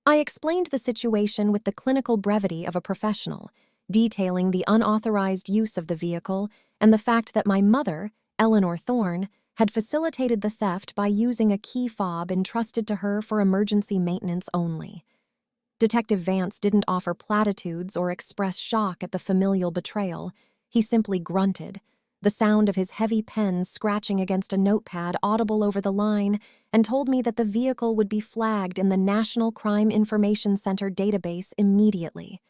I explained the situation with the clinical brevity of a professional, detailing the unauthorized use of the vehicle and the fact that my mother, Eleanor Thorne, had facilitated the theft by using a key fob entrusted to her for emergency maintenance only. Detective Vance didn't offer platitudes or express shock at the familial betrayal. He simply grunted, the sound of his heavy pen scratching against a notepad audible over the line, and told me that the vehicle would be flagged in the National Crime Information Center database immediately.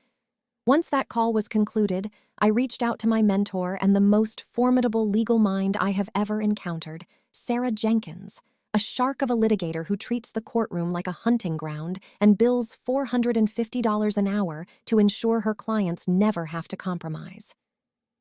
Once that call was concluded, I reached out to my mentor and the most formidable legal mind I have ever encountered, Sarah Jenkins, a shark of a litigator who treats the courtroom like a hunting ground and bills $450 an hour to ensure her clients never have to compromise.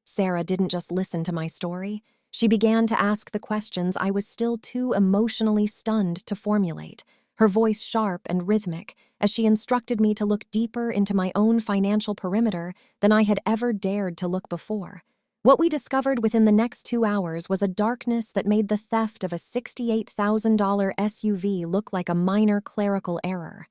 Sarah didn't just listen to my story. She began to ask the questions I was still too emotionally stunned to formulate, her voice sharp and rhythmic, as she instructed me to look deeper into my own financial perimeter than I had ever dared to look before. What we discovered within the next 2 hours was a darkness that made the theft of a $68,000 SUV look like a minor clerical error.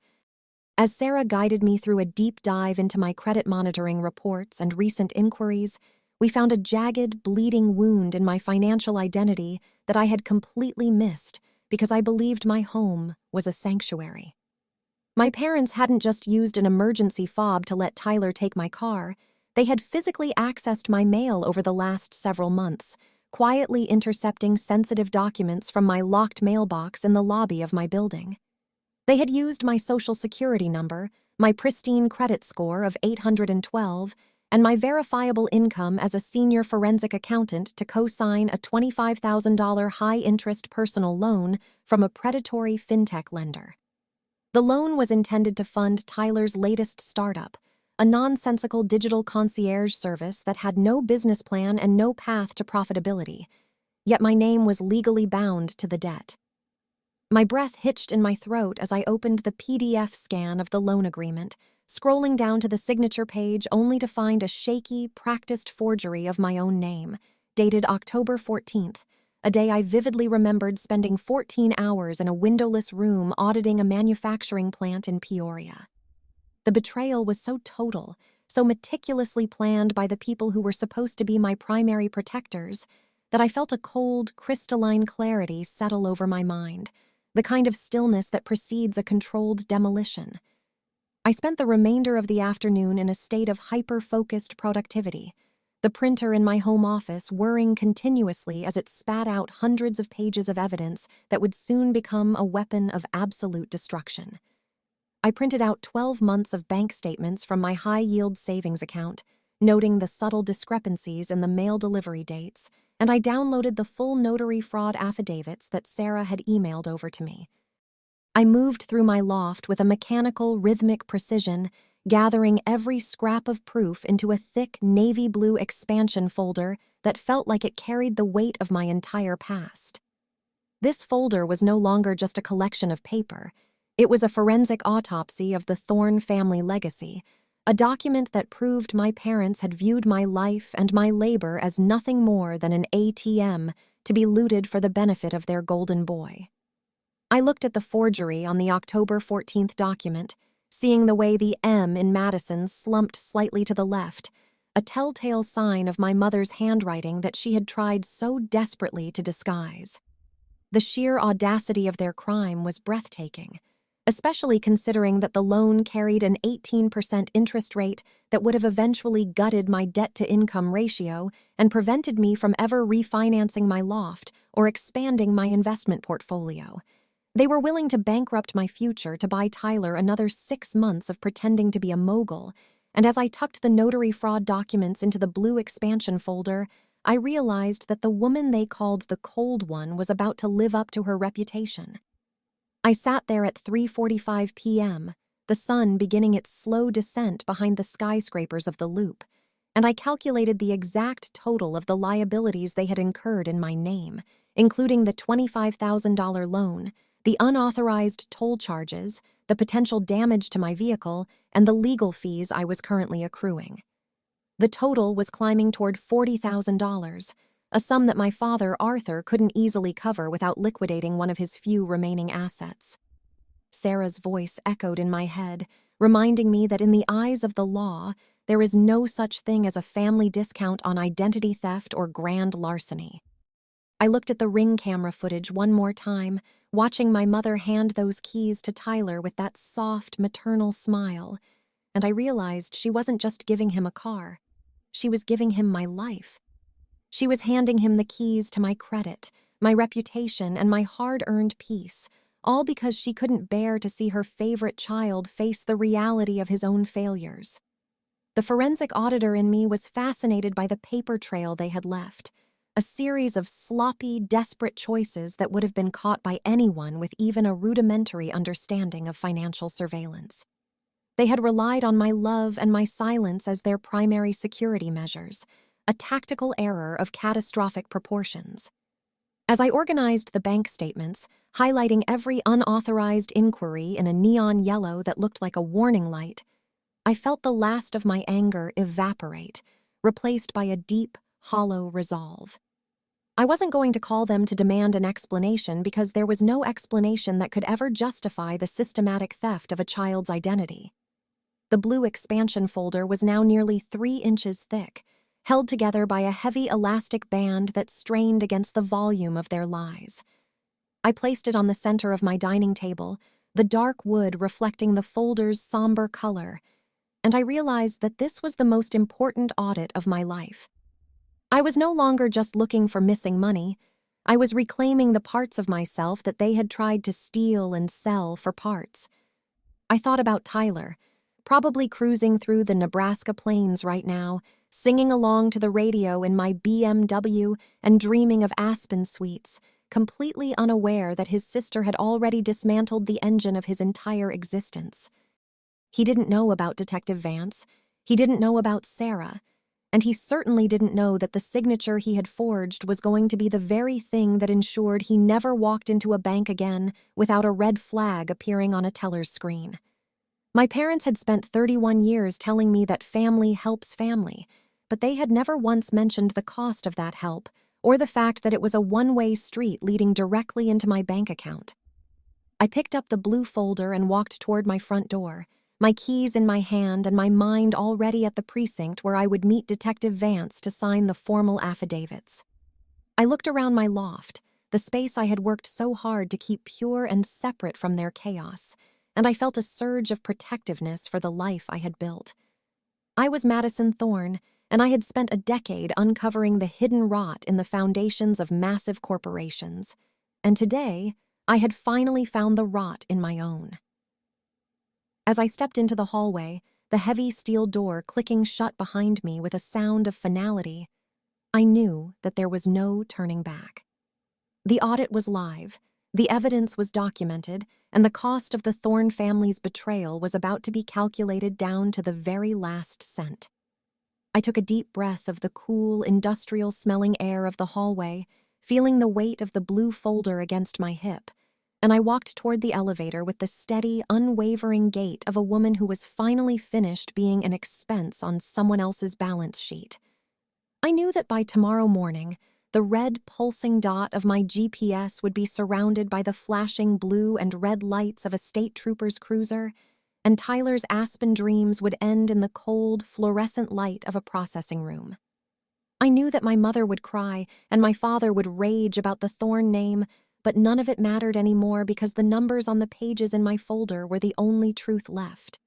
As Sarah guided me through a deep dive into my credit monitoring reports and recent inquiries, we found a jagged, bleeding wound in my financial identity that I had completely missed because I believed my home was a sanctuary. My parents hadn't just used an emergency fob to let Tyler take my car. They had physically accessed my mail over the last several months, quietly intercepting sensitive documents from my locked mailbox in the lobby of my building. They had used my social security number, my pristine credit score of 812, and my verifiable income as a senior forensic accountant to co-sign a $25,000 high-interest personal loan from a predatory fintech lender. The loan was intended to fund Tyler's latest startup, a nonsensical digital concierge service that had no business plan and no path to profitability, yet my name was legally bound to the debt. My breath hitched in my throat as I opened the PDF scan of the loan agreement, scrolling down to the signature page only to find a shaky, practiced forgery of my own name, dated October 14th, a day I vividly remembered spending 14 hours in a windowless room auditing a manufacturing plant in Peoria. The betrayal was so total, so meticulously planned by the people who were supposed to be my primary protectors, that I felt a cold, crystalline clarity settle over my mind, the kind of stillness that precedes a controlled demolition. I spent the remainder of the afternoon in a state of hyper-focused productivity, the printer in my home office whirring continuously as it spat out hundreds of pages of evidence that would soon become a weapon of absolute destruction. I printed out 12 months of bank statements from my high-yield savings account, noting the subtle discrepancies in the mail delivery dates, and I downloaded the full notary fraud affidavits that Sarah had emailed over to me. I moved through my loft with a mechanical, rhythmic precision, gathering every scrap of proof into a thick navy blue expansion folder that felt like it carried the weight of my entire past. This folder was no longer just a collection of paper. It was a forensic autopsy of the Thorne family legacy, a document that proved my parents had viewed my life and my labor as nothing more than an ATM to be looted for the benefit of their golden boy. I looked at the forgery on the October 14th document, seeing the way the M in Madison slumped slightly to the left, a telltale sign of my mother's handwriting that she had tried so desperately to disguise. The sheer audacity of their crime was breathtaking, especially considering that the loan carried an 18% interest rate that would have eventually gutted my debt-to-income ratio and prevented me from ever refinancing my loft or expanding my investment portfolio. They were willing to bankrupt my future to buy Tyler another 6 months of pretending to be a mogul, and as I tucked the notary fraud documents into the blue expansion folder, I realized that the woman they called the Cold One was about to live up to her reputation. I sat there at 3:45 p.m., the sun beginning its slow descent behind the skyscrapers of the Loop, and I calculated the exact total of the liabilities they had incurred in my name, including the $25,000 loan, the unauthorized toll charges, the potential damage to my vehicle, and the legal fees I was currently accruing. The total was climbing toward $40,000, a sum that my father, Arthur, couldn't easily cover without liquidating one of his few remaining assets. Sarah's voice echoed in my head, reminding me that in the eyes of the law, there is no such thing as a family discount on identity theft or grand larceny. I looked at the Ring camera footage one more time, watching my mother hand those keys to Tyler with that soft, maternal smile, and I realized she wasn't just giving him a car. She was giving him my life. She was handing him the keys to my credit, my reputation, and my hard-earned peace, all because she couldn't bear to see her favorite child face the reality of his own failures. The forensic auditor in me was fascinated by the paper trail they had left, a series of sloppy, desperate choices that would have been caught by anyone with even a rudimentary understanding of financial surveillance. They had relied on my love and my silence as their primary security measures, a tactical error of catastrophic proportions. As I organized the bank statements, highlighting every unauthorized inquiry in a neon yellow that looked like a warning light, I felt the last of my anger evaporate, replaced by a deep, hollow resolve. I wasn't going to call them to demand an explanation because there was no explanation that could ever justify the systematic theft of a child's identity. The blue expansion folder was now nearly 3 inches thick, held together by a heavy elastic band that strained against the volume of their lies. I placed it on the center of my dining table, the dark wood reflecting the folder's somber color, and I realized that this was the most important audit of my life. I was no longer just looking for missing money. I was reclaiming the parts of myself that they had tried to steal and sell for parts. I thought about Tyler, probably cruising through the Nebraska plains right now, singing along to the radio in my BMW and dreaming of Aspen suites, completely unaware that his sister had already dismantled the engine of his entire existence. He didn't know about Detective Vance. He didn't know about Sarah. And he certainly didn't know that the signature he had forged was going to be the very thing that ensured he never walked into a bank again without a red flag appearing on a teller's screen. My parents had spent 31 years telling me that family helps family, but they had never once mentioned the cost of that help or the fact that it was a one-way street leading directly into my bank account. I picked up the blue folder and walked toward my front door, my keys in my hand and my mind already at the precinct where I would meet Detective Vance to sign the formal affidavits. I looked around my loft, the space I had worked so hard to keep pure and separate from their chaos, and I felt a surge of protectiveness for the life I had built. I was Madison Thorne, and I had spent a decade uncovering the hidden rot in the foundations of massive corporations, and today I had finally found the rot in my own. As I stepped into the hallway, the heavy steel door clicking shut behind me with a sound of finality, I knew that there was no turning back. The audit was live, the evidence was documented, and the cost of the Thorne family's betrayal was about to be calculated down to the very last cent. I took a deep breath of the cool, industrial-smelling air of the hallway, feeling the weight of the blue folder against my hip, and I walked toward the elevator with the steady, unwavering gait of a woman who was finally finished being an expense on someone else's balance sheet. I knew that by tomorrow morning, the red pulsing dot of my GPS would be surrounded by the flashing blue and red lights of a state trooper's cruiser, and Tyler's Aspen dreams would end in the cold, fluorescent light of a processing room. I knew that my mother would cry and my father would rage about the Thorne name, but none of it mattered anymore because the numbers on the pages in my folder were the only truth left.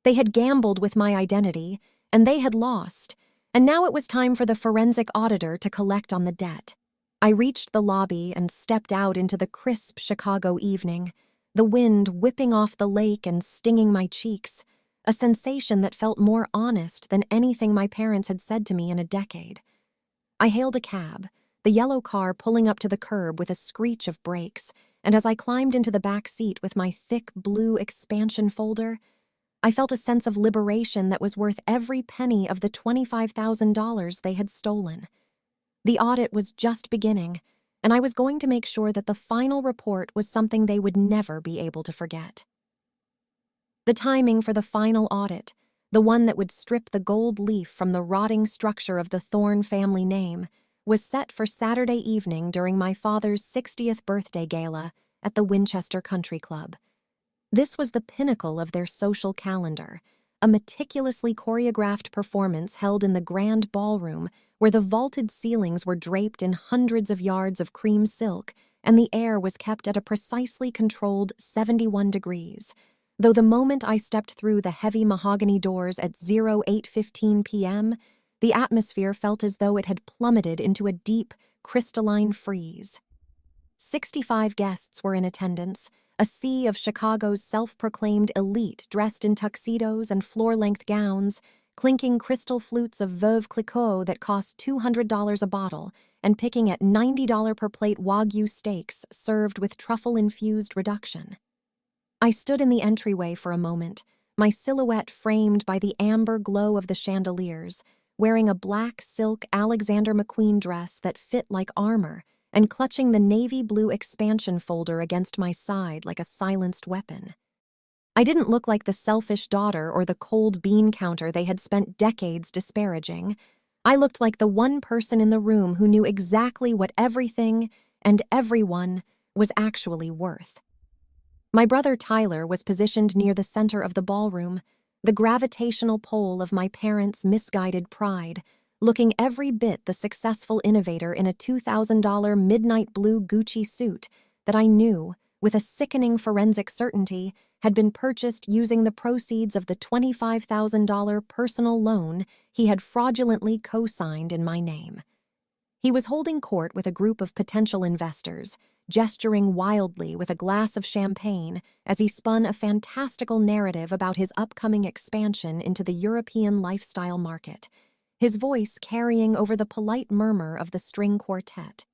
They had gambled with my identity, and they had lost, and now it was time for the forensic auditor to collect on the debt. I reached the lobby and stepped out into the crisp Chicago evening, the wind whipping off the lake and stinging my cheeks, a sensation that felt more honest than anything my parents had said to me in a decade. I hailed a cab, the yellow car pulling up to the curb with a screech of brakes, and as I climbed into the back seat with my thick blue expansion folder, I felt a sense of liberation that was worth every penny of the $25,000 they had stolen. The audit was just beginning, and I was going to make sure that the final report was something they would never be able to forget. The timing for the final audit, the one that would strip the gold leaf from the rotting structure of the Thorne family name, was set for Saturday evening during my father's 60th birthday gala at the Winchester Country Club. This was the pinnacle of their social calendar, a meticulously choreographed performance held in the grand ballroom where the vaulted ceilings were draped in hundreds of yards of cream silk and the air was kept at a precisely controlled 71 degrees, though the moment I stepped through the heavy mahogany doors at 08:15 p.m., the atmosphere felt as though it had plummeted into a deep, crystalline freeze. 65 guests were in attendance, a sea of Chicago's self-proclaimed elite dressed in tuxedos and floor-length gowns, clinking crystal flutes of Veuve Clicquot that cost $200 a bottle, and picking at $90 per plate Wagyu steaks served with truffle-infused reduction. I stood in the entryway for a moment, my silhouette framed by the amber glow of the chandeliers, wearing a black silk Alexander McQueen dress that fit like armor, and clutching the navy blue expansion folder against my side like a silenced weapon. I didn't look like the selfish daughter or the cold bean counter they had spent decades disparaging. I looked like the one person in the room who knew exactly what everything and everyone was actually worth. My brother Tyler was positioned near the center of the ballroom, the gravitational pole of my parents' misguided pride, looking every bit the successful innovator in a $2,000 midnight blue Gucci suit that I knew, with a sickening forensic certainty, had been purchased using the proceeds of the $25,000 personal loan he had fraudulently co-signed in my name. He was holding court with a group of potential investors, gesturing wildly with a glass of champagne as he spun a fantastical narrative about his upcoming expansion into the European lifestyle market, his voice carrying over the polite murmur of the string quartet.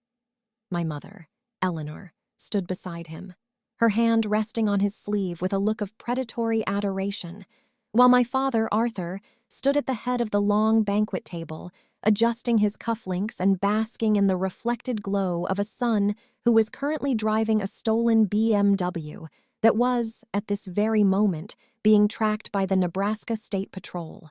My mother, Eleanor, stood beside him, her hand resting on his sleeve with a look of predatory adoration, while my father, Arthur, stood at the head of the long banquet table, adjusting his cufflinks and basking in the reflected glow of a son who was currently driving a stolen BMW that was, at this very moment, being tracked by the Nebraska State Patrol.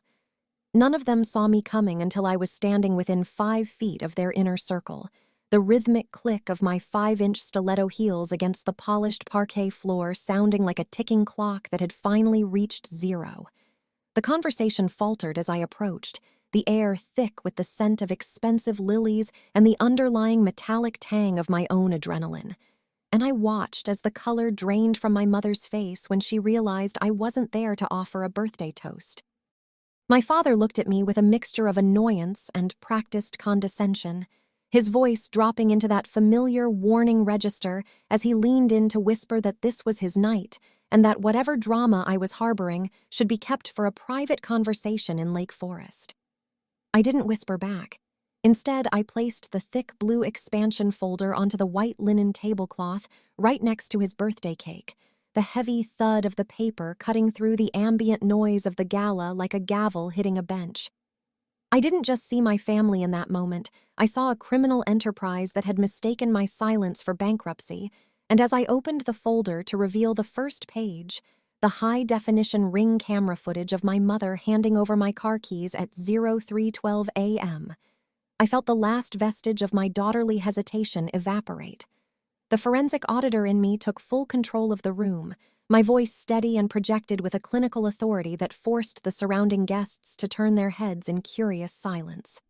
None of them saw me coming until I was standing within 5 feet of their inner circle, the rhythmic click of my 5-inch stiletto heels against the polished parquet floor sounding like a ticking clock that had finally reached 0. The conversation faltered as I approached, the air thick with the scent of expensive lilies and the underlying metallic tang of my own adrenaline. And I watched as the color drained from my mother's face when she realized I wasn't there to offer a birthday toast. My father looked at me with a mixture of annoyance and practiced condescension, his voice dropping into that familiar warning register as he leaned in to whisper that this was his night and that whatever drama I was harboring should be kept for a private conversation in Lake Forest. I didn't whisper back. Instead, I placed the thick blue expansion folder onto the white linen tablecloth right next to his birthday cake, the heavy thud of the paper cutting through the ambient noise of the gala like a gavel hitting a bench. I didn't just see my family in that moment. I saw a criminal enterprise that had mistaken my silence for bankruptcy, and as I opened the folder to reveal the first page, the high-definition Ring camera footage of my mother handing over my car keys at 03:12 a.m., I felt the last vestige of my daughterly hesitation evaporate. The forensic auditor in me took full control of the room, my voice steady and projected with a clinical authority that forced the surrounding guests to turn their heads in curious silence.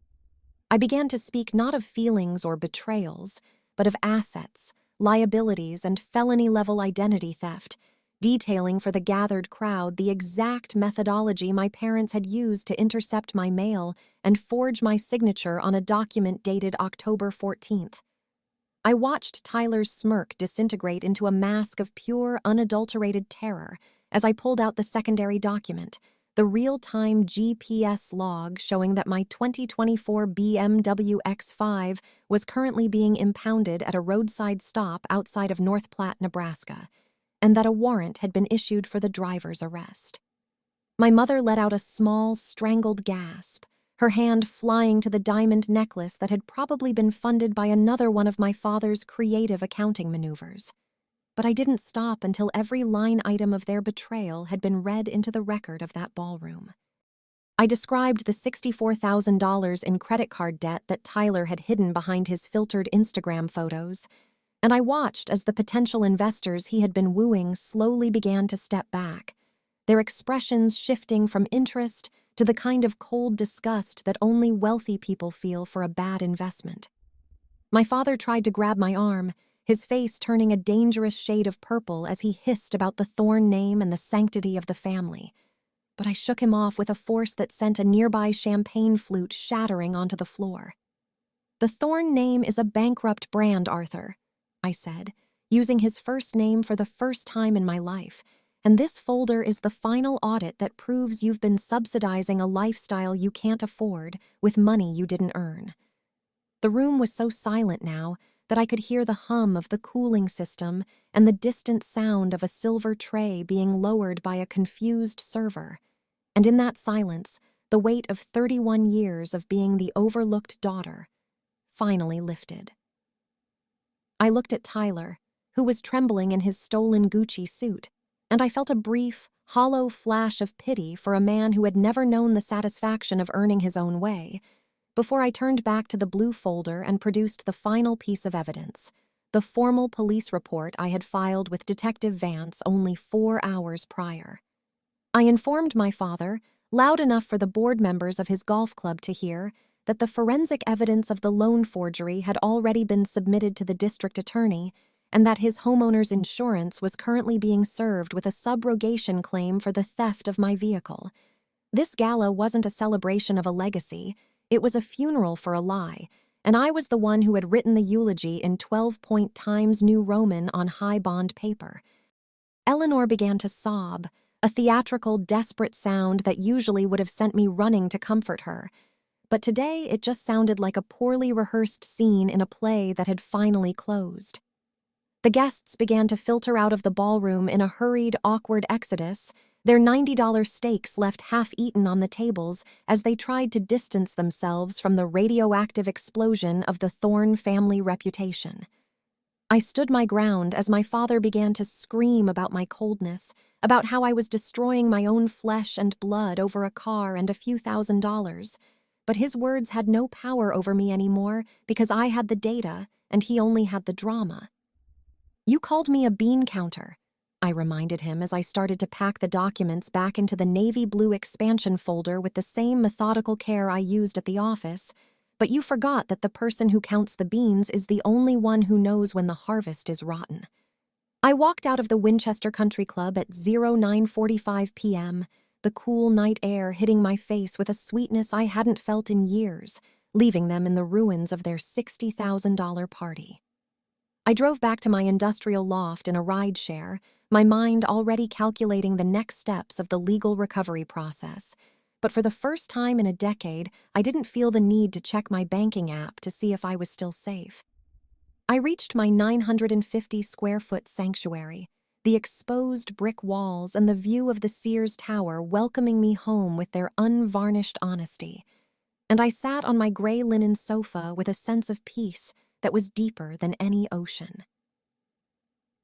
I began to speak not of feelings or betrayals, but of assets, liabilities, and felony-level identity theft, detailing for the gathered crowd the exact methodology my parents had used to intercept my mail and forge my signature on a document dated October 14th. I watched Tyler's smirk disintegrate into a mask of pure, unadulterated terror as I pulled out the secondary document, the real-time GPS log showing that my 2024 BMW X5 was currently being impounded at a roadside stop outside of North Platte, Nebraska, and that a warrant had been issued for the driver's arrest. My mother let out a small, strangled gasp, her hand flying to the diamond necklace that had probably been funded by another one of my father's creative accounting maneuvers. But I didn't stop until every line item of their betrayal had been read into the record of that ballroom. I described the $64,000 in credit card debt that Tyler had hidden behind his filtered Instagram photos, and I watched as the potential investors he had been wooing slowly began to step back, their expressions shifting from interest to the kind of cold disgust that only wealthy people feel for a bad investment. My father tried to grab my arm, his face turning a dangerous shade of purple as he hissed about the Thorne name and the sanctity of the family. But I shook him off with a force that sent a nearby champagne flute shattering onto the floor. "The Thorne name is a bankrupt brand, Arthur," I said, using his first name for the first time in my life, "and this folder is the final audit that proves you've been subsidizing a lifestyle you can't afford with money you didn't earn." The room was so silent now that I could hear the hum of the cooling system and the distant sound of a silver tray being lowered by a confused server. And in that silence, the weight of 31 years of being the overlooked daughter finally lifted. I looked at Tyler, who was trembling in his stolen Gucci suit, and I felt a brief, hollow flash of pity for a man who had never known the satisfaction of earning his own way, before I turned back to the blue folder and produced the final piece of evidence, the formal police report I had filed with Detective Vance only 4 hours prior. I informed my father, loud enough for the board members of his golf club to hear, that the forensic evidence of the loan forgery had already been submitted to the district attorney, and that his homeowner's insurance was currently being served with a subrogation claim for the theft of my vehicle. This gala wasn't a celebration of a legacy, it was a funeral for a lie, and I was the one who had written the eulogy in 12-point Times New Roman on high bond paper. Eleanor began to sob, a theatrical, desperate sound that usually would have sent me running to comfort her. But today it just sounded like a poorly rehearsed scene in a play that had finally closed. The guests began to filter out of the ballroom in a hurried, awkward exodus, their $90 steaks left half-eaten on the tables as they tried to distance themselves from the radioactive explosion of the Thorne family reputation. I stood my ground as my father began to scream about my coldness, about how I was destroying my own flesh and blood over a car and a few $1,000s. But his words had no power over me anymore because I had the data and he only had the drama. "You called me a bean counter," I reminded him as I started to pack the documents back into the navy blue expansion folder with the same methodical care I used at the office, "but you forgot that the person who counts the beans is the only one who knows when the harvest is rotten." I walked out of the Winchester Country Club at 09:45 p.m., the cool night air hitting my face with a sweetness I hadn't felt in years, leaving them in the ruins of their $60,000 party. I drove back to my industrial loft in a rideshare, my mind already calculating the next steps of the legal recovery process. But for the first time in a decade, I didn't feel the need to check my banking app to see if I was still safe. I reached my 950-square-foot sanctuary, the exposed brick walls and the view of the Sears Tower welcoming me home with their unvarnished honesty. And I sat on my gray linen sofa with a sense of peace that was deeper than any ocean.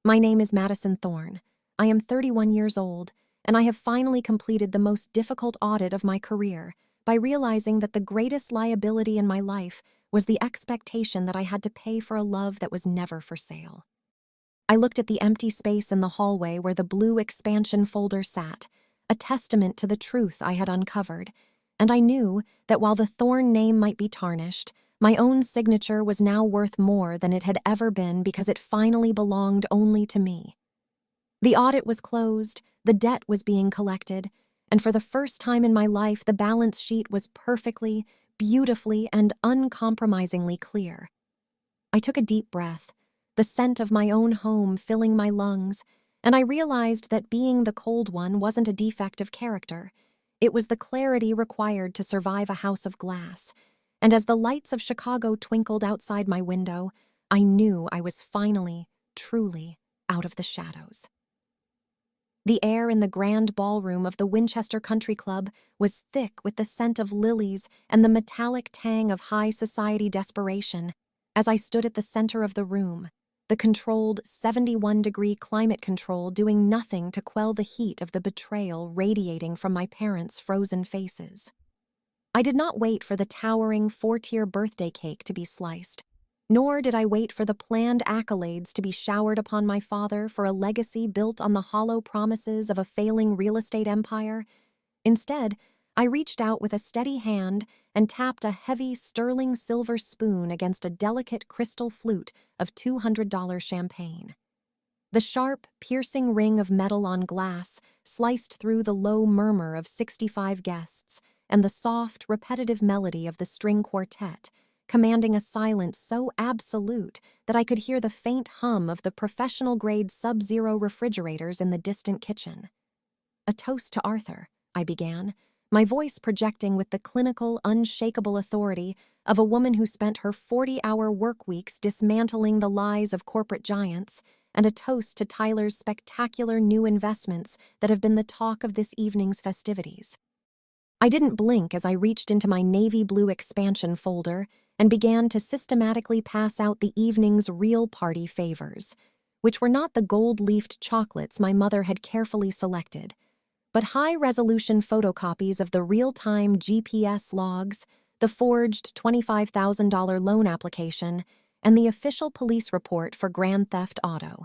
My name is Madison Thorne. I am 31 years old, and I have finally completed the most difficult audit of my career by realizing that the greatest liability in my life was the expectation that I had to pay for a love that was never for sale. I looked at the empty space in the hallway where the blue expansion folder sat, a testament to the truth I had uncovered, and I knew that while the Thorne name might be tarnished, my own signature was now worth more than it had ever been because it finally belonged only to me. The audit was closed, the debt was being collected, and for the first time in my life, the balance sheet was perfectly, beautifully, and uncompromisingly clear. I took a deep breath, the scent of my own home filling my lungs, and I realized that being the cold one wasn't a defect of character. It was the clarity required to survive a house of glass. And as the lights of Chicago twinkled outside my window, I knew I was finally, truly, out of the shadows. The air in the grand ballroom of the Winchester Country Club was thick with the scent of lilies and the metallic tang of high society desperation. As I stood at the center of the room, the controlled 71-degree climate control doing nothing to quell the heat of the betrayal radiating from my parents' frozen faces. I did not wait for the towering 4-tier birthday cake to be sliced, nor did I wait for the planned accolades to be showered upon my father for a legacy built on the hollow promises of a failing real estate empire. Instead, I reached out with a steady hand and tapped a heavy sterling silver spoon against a delicate crystal flute of $200 champagne. The sharp, piercing ring of metal on glass sliced through the low murmur of 65 guests, and the soft, repetitive melody of the string quartet, commanding a silence so absolute that I could hear the faint hum of the professional-grade sub-zero refrigerators in the distant kitchen. "A toast to Arthur," I began, my voice projecting with the clinical, unshakable authority of a woman who spent her 40-hour work weeks dismantling the lies of corporate giants, and a toast to Tyler's spectacular new investments that have been the talk of this evening's festivities. I didn't blink as I reached into my navy blue expansion folder and began to systematically pass out the evening's real party favors, which were not the gold-leafed chocolates my mother had carefully selected, but high-resolution photocopies of the real-time GPS logs, the forged $25,000 loan application, and the official police report for Grand Theft Auto.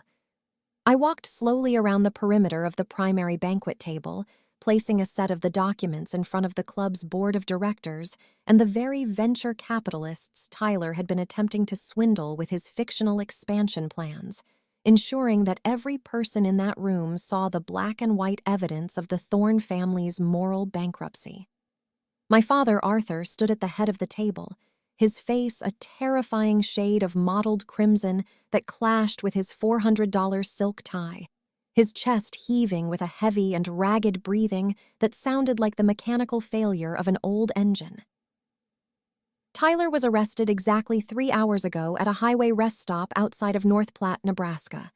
I walked slowly around the perimeter of the primary banquet table, placing a set of the documents in front of the club's board of directors and the very venture capitalists Tyler had been attempting to swindle with his fictional expansion plans, ensuring that every person in that room saw the black and white evidence of the Thorne family's moral bankruptcy. My father, Arthur, stood at the head of the table, his face a terrifying shade of mottled crimson that clashed with his $400 silk tie, his chest heaving with a heavy and ragged breathing that sounded like the mechanical failure of an old engine. Tyler was arrested exactly 3 hours ago at a highway rest stop outside of North Platte, Nebraska,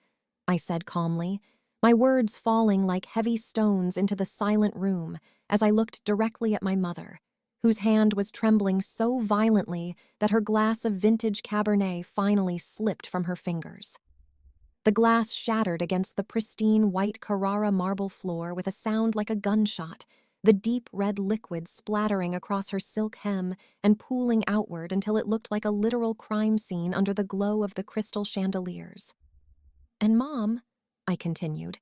I said calmly, my words falling like heavy stones into the silent room as I looked directly at my mother, whose hand was trembling so violently that her glass of vintage Cabernet finally slipped from her fingers. The glass shattered against the pristine white Carrara marble floor with a sound like a gunshot, the deep red liquid splattering across her silk hem and pooling outward until it looked like a literal crime scene under the glow of the crystal chandeliers. "And Mom," I continued,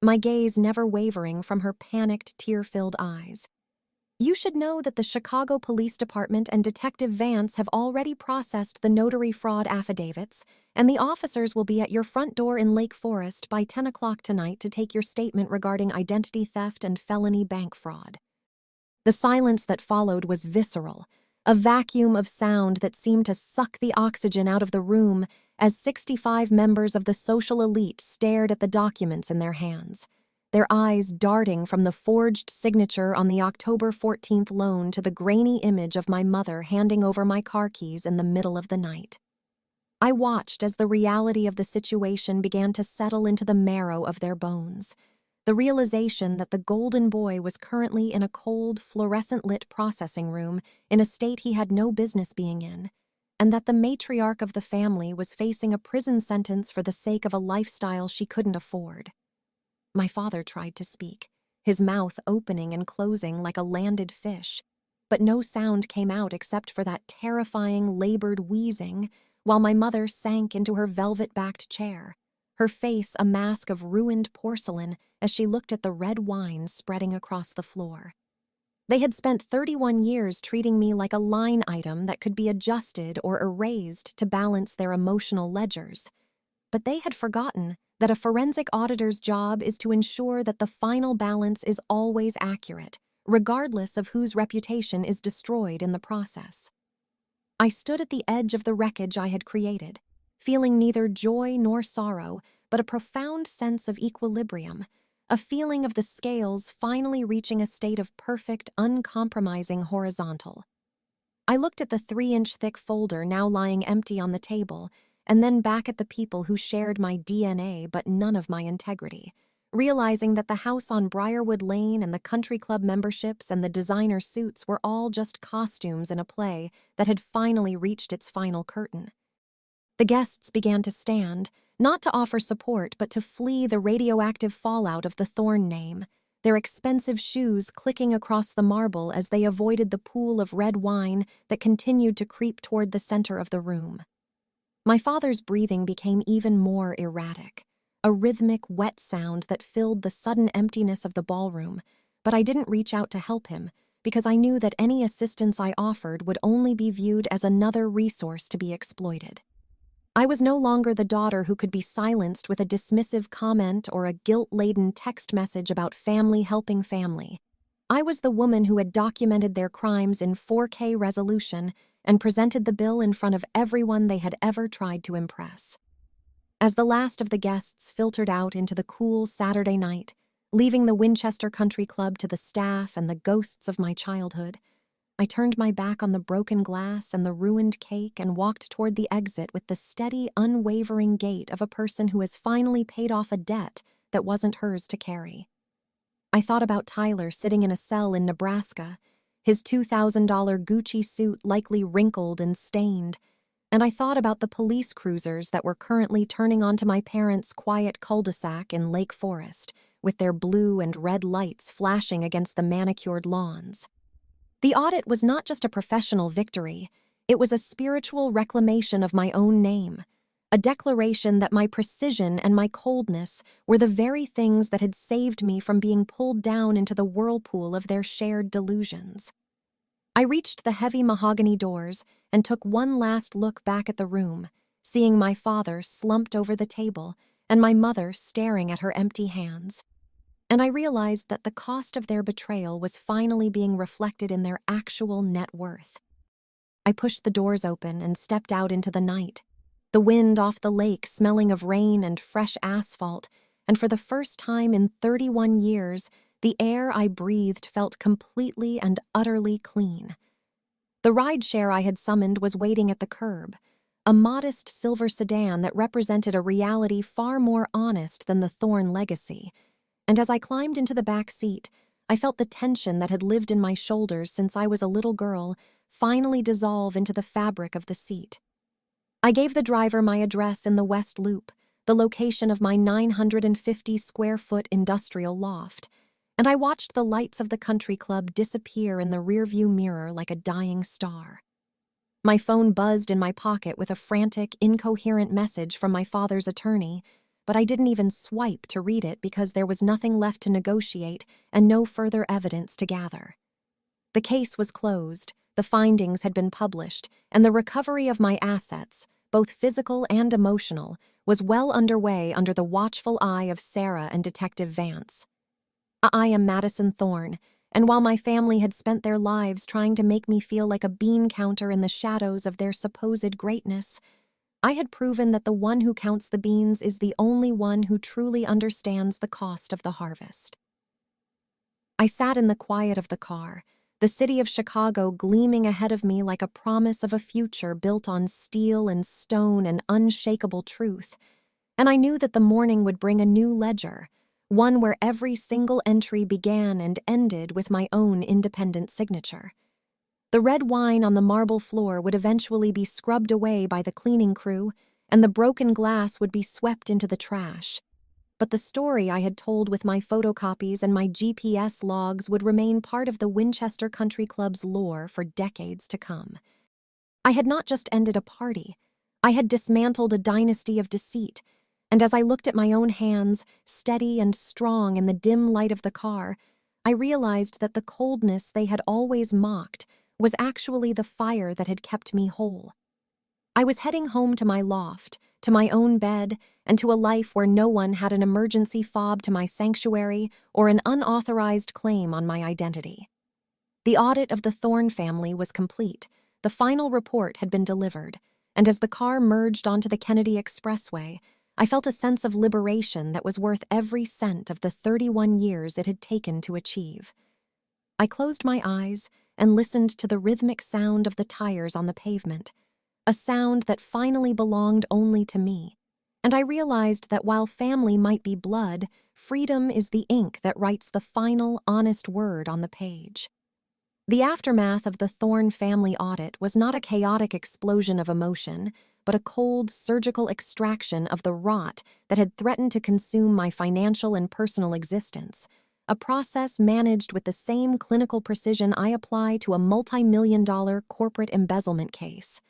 my gaze never wavering from her panicked, tear-filled eyes, "you should know that the Chicago Police Department and Detective Vance have already processed the notary fraud affidavits, and the officers will be at your front door in Lake Forest by 10 o'clock tonight to take your statement regarding identity theft and felony bank fraud." The silence that followed was visceral, a vacuum of sound that seemed to suck the oxygen out of the room as 65 members of the social elite stared at the documents in their hands, their eyes darting from the forged signature on the October 14th loan to the grainy image of my mother handing over my car keys in the middle of the night. I watched as the reality of the situation began to settle into the marrow of their bones. The realization that the golden boy was currently in a cold, fluorescent-lit processing room in a state he had no business being in, and that the matriarch of the family was facing a prison sentence for the sake of a lifestyle she couldn't afford. My father tried to speak, his mouth opening and closing like a landed fish, but no sound came out except for that terrifying, labored wheezing, while my mother sank into her velvet-backed chair, her face a mask of ruined porcelain as she looked at the red wine spreading across the floor. They had spent 31 years treating me like a line item that could be adjusted or erased to balance their emotional ledgers, but they had forgotten that a forensic auditor's job is to ensure that the final balance is always accurate, regardless of whose reputation is destroyed in the process. I stood at the edge of the wreckage I had created, feeling neither joy nor sorrow, but a profound sense of equilibrium, a feeling of the scales finally reaching a state of perfect, uncompromising horizontal. I looked at the 3-inch thick folder now lying empty on the table, and then back at the people who shared my DNA but none of my integrity, realizing that the house on Briarwood Lane and the country club memberships and the designer suits were all just costumes in a play that had finally reached its final curtain. The guests began to stand, not to offer support but to flee the radioactive fallout of the Thorne name, their expensive shoes clicking across the marble as they avoided the pool of red wine that continued to creep toward the center of the room. My father's breathing became even more erratic, a rhythmic, wet sound that filled the sudden emptiness of the ballroom, but I didn't reach out to help him because I knew that any assistance I offered would only be viewed as another resource to be exploited. I was no longer the daughter who could be silenced with a dismissive comment or a guilt-laden text message about family helping family. I was the woman who had documented their crimes in 4K resolution and presented the bill in front of everyone they had ever tried to impress. As the last of the guests filtered out into the cool Saturday night, leaving the Winchester Country Club to the staff and the ghosts of my childhood, I turned my back on the broken glass and the ruined cake and walked toward the exit with the steady, unwavering gait of a person who has finally paid off a debt that wasn't hers to carry. I thought about Tyler sitting in a cell in Nebraska, his $2,000 Gucci suit likely wrinkled and stained, and I thought about the police cruisers that were currently turning onto my parents' quiet cul-de-sac in Lake Forest, with their blue and red lights flashing against the manicured lawns. The audit was not just a professional victory, it was a spiritual reclamation of my own name, a declaration that my precision and my coldness were the very things that had saved me from being pulled down into the whirlpool of their shared delusions. I reached the heavy mahogany doors and took one last look back at the room, seeing my father slumped over the table and my mother staring at her empty hands. And I realized that the cost of their betrayal was finally being reflected in their actual net worth. I pushed the doors open and stepped out into the night. The wind off the lake smelling of rain and fresh asphalt, and for the first time in 31 years, the air I breathed felt completely and utterly clean. The rideshare I had summoned was waiting at the curb, a modest silver sedan that represented a reality far more honest than the Thorne legacy. And as I climbed into the back seat, I felt the tension that had lived in my shoulders since I was a little girl finally dissolve into the fabric of the seat. I gave the driver my address in the West Loop, the location of my 950-square-foot industrial loft, and I watched the lights of the country club disappear in the rearview mirror like a dying star. My phone buzzed in my pocket with a frantic, incoherent message from my father's attorney, but I didn't even swipe to read it because there was nothing left to negotiate and no further evidence to gather. The case was closed, the findings had been published, and the recovery of my assets, both physical and emotional, was well underway under the watchful eye of Sarah and Detective Vance. I am Madison Thorne, and while my family had spent their lives trying to make me feel like a bean counter in the shadows of their supposed greatness, I had proven that the one who counts the beans is the only one who truly understands the cost of the harvest. I sat in the quiet of the car, the city of Chicago gleaming ahead of me like a promise of a future built on steel and stone and unshakable truth, and I knew that the morning would bring a new ledger, one where every single entry began and ended with my own independent signature. The red wine on the marble floor would eventually be scrubbed away by the cleaning crew, and the broken glass would be swept into the trash. But the story I had told with my photocopies and my GPS logs would remain part of the Winchester Country Club's lore for decades to come. I had not just ended a party. I had dismantled a dynasty of deceit, and as I looked at my own hands, steady and strong in the dim light of the car, I realized that the coldness they had always mocked was actually the fire that had kept me whole. I was heading home to my loft, to my own bed, and to a life where no one had an emergency fob to my sanctuary or an unauthorized claim on my identity. The audit of the Thorne family was complete, the final report had been delivered, and as the car merged onto the Kennedy Expressway, I felt a sense of liberation that was worth every cent of the 31 years it had taken to achieve. I closed my eyes and listened to the rhythmic sound of the tires on the pavement, a sound that finally belonged only to me, and I realized that while family might be blood, freedom is the ink that writes the final, honest word on the page. The aftermath of the Thorne family audit was not a chaotic explosion of emotion, but a cold, surgical extraction of the rot that had threatened to consume my financial and personal existence, a process managed with the same clinical precision I apply to a multi-million-dollar corporate embezzlement case.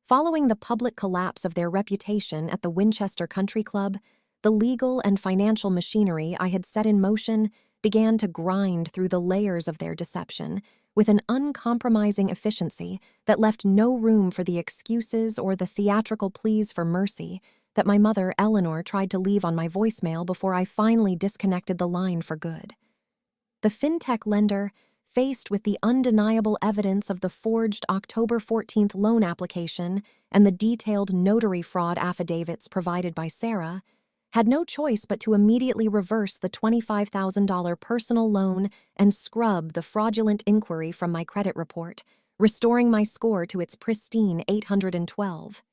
Following the public collapse of their reputation at the Winchester Country Club, the legal and financial machinery I had set in motion began to grind through the layers of their deception with an uncompromising efficiency that left no room for the excuses or the theatrical pleas for mercy that my mother, Eleanor, tried to leave on my voicemail before I finally disconnected the line for good. The fintech lender, faced with the undeniable evidence of the forged October 14th loan application and the detailed notary fraud affidavits provided by Sarah, had no choice but to immediately reverse the $25,000 personal loan and scrub the fraudulent inquiry from my credit report, restoring my score to its pristine 812.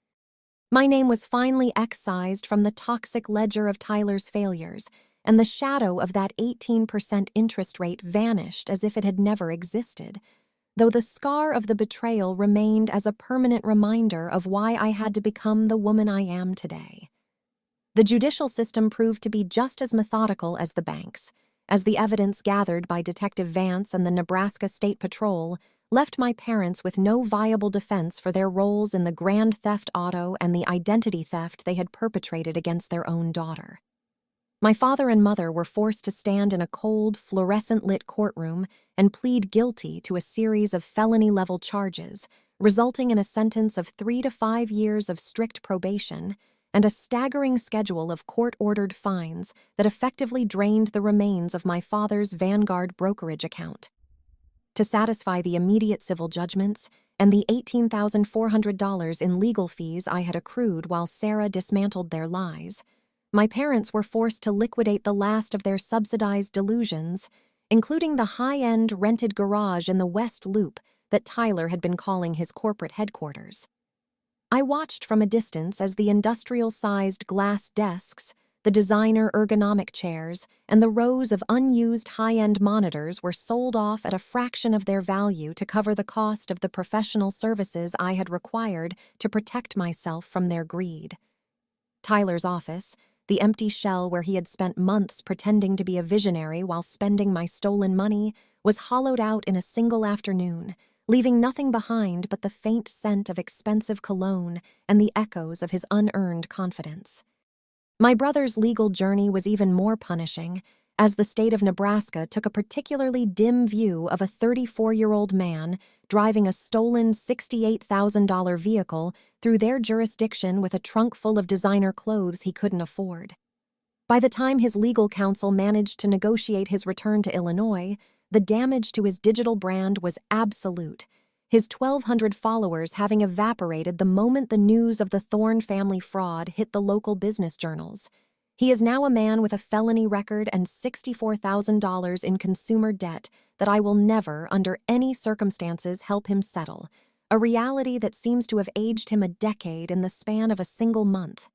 My name was finally excised from the toxic ledger of Tyler's failures, and the shadow of that 18% interest rate vanished as if it had never existed, though the scar of the betrayal remained as a permanent reminder of why I had to become the woman I am today. The judicial system proved to be just as methodical as the banks, as the evidence gathered by Detective Vance and the Nebraska State Patrol left my parents with no viable defense for their roles in the grand theft auto and the identity theft they had perpetrated against their own daughter. My father and mother were forced to stand in a cold, fluorescent-lit courtroom and plead guilty to a series of felony-level charges, resulting in a sentence of 3 to 5 years of strict probation and a staggering schedule of court-ordered fines that effectively drained the remains of my father's Vanguard brokerage account. to satisfy the immediate civil judgments and the $18,400 in legal fees I had accrued while Sarah dismantled their lies. My parents were forced to liquidate the last of their subsidized delusions, including the high-end rented garage in the West Loop that Tyler had been calling his corporate headquarters. I watched from a distance as the industrial-sized glass desks, the designer ergonomic chairs, and the rows of unused high-end monitors were sold off at a fraction of their value to cover the cost of the professional services I had required to protect myself from their greed. Tyler's office, the empty shell where he had spent months pretending to be a visionary while spending my stolen money, was hollowed out in a single afternoon, leaving nothing behind but the faint scent of expensive cologne and the echoes of his unearned confidence. My brother's legal journey was even more punishing, as the state of Nebraska took a particularly dim view of a 34-year-old man driving a stolen $68,000 vehicle through their jurisdiction with a trunk full of designer clothes he couldn't afford. By the time his legal counsel managed to negotiate his return to Illinois, the damage to his digital brand was absolute, his 1,200 followers having evaporated the moment the news of the Thorne family fraud hit the local business journals. He is now a man with a felony record and $64,000 in consumer debt that I will never, under any circumstances, help him settle, a reality that seems to have aged him a decade in the span of a single month.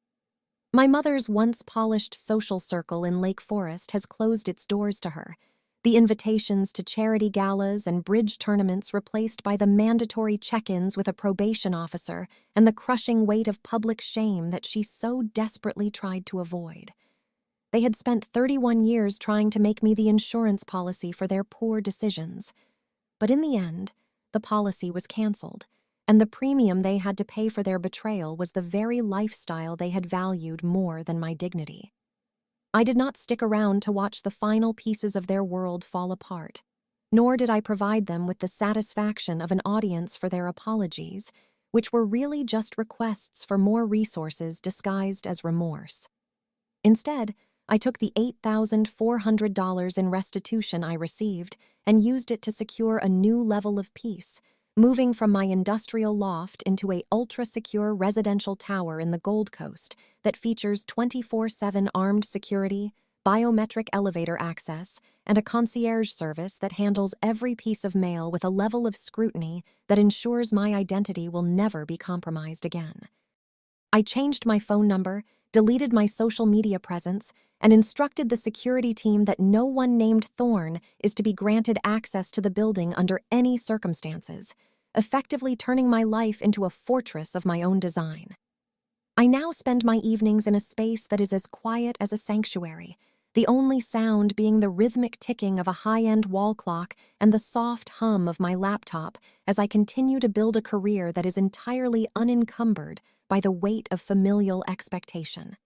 My mother's once polished social circle in Lake Forest has closed its doors to her, the invitations to charity galas and bridge tournaments replaced by the mandatory check-ins with a probation officer and the crushing weight of public shame that she so desperately tried to avoid. They had spent 31 years trying to make me the insurance policy for their poor decisions. But in the end, the policy was canceled, and the premium they had to pay for their betrayal was the very lifestyle they had valued more than my dignity. I did not stick around to watch the final pieces of their world fall apart, nor did I provide them with the satisfaction of an audience for their apologies, which were really just requests for more resources disguised as remorse. Instead, I took the $8,400 in restitution I received and used it to secure a new level of peace, moving from my industrial loft into a ultra-secure residential tower in the Gold Coast that features 24/7 armed security, biometric elevator access, and a concierge service that handles every piece of mail with a level of scrutiny that ensures my identity will never be compromised again. I changed my phone number, deleted my social media presence, and instructed the security team that no one named Thorne is to be granted access to the building under any circumstances, effectively turning my life into a fortress of my own design. I now spend my evenings in a space that is as quiet as a sanctuary, the only sound being the rhythmic ticking of a high-end wall clock and the soft hum of my laptop as I continue to build a career that is entirely unencumbered by the weight of familial expectation.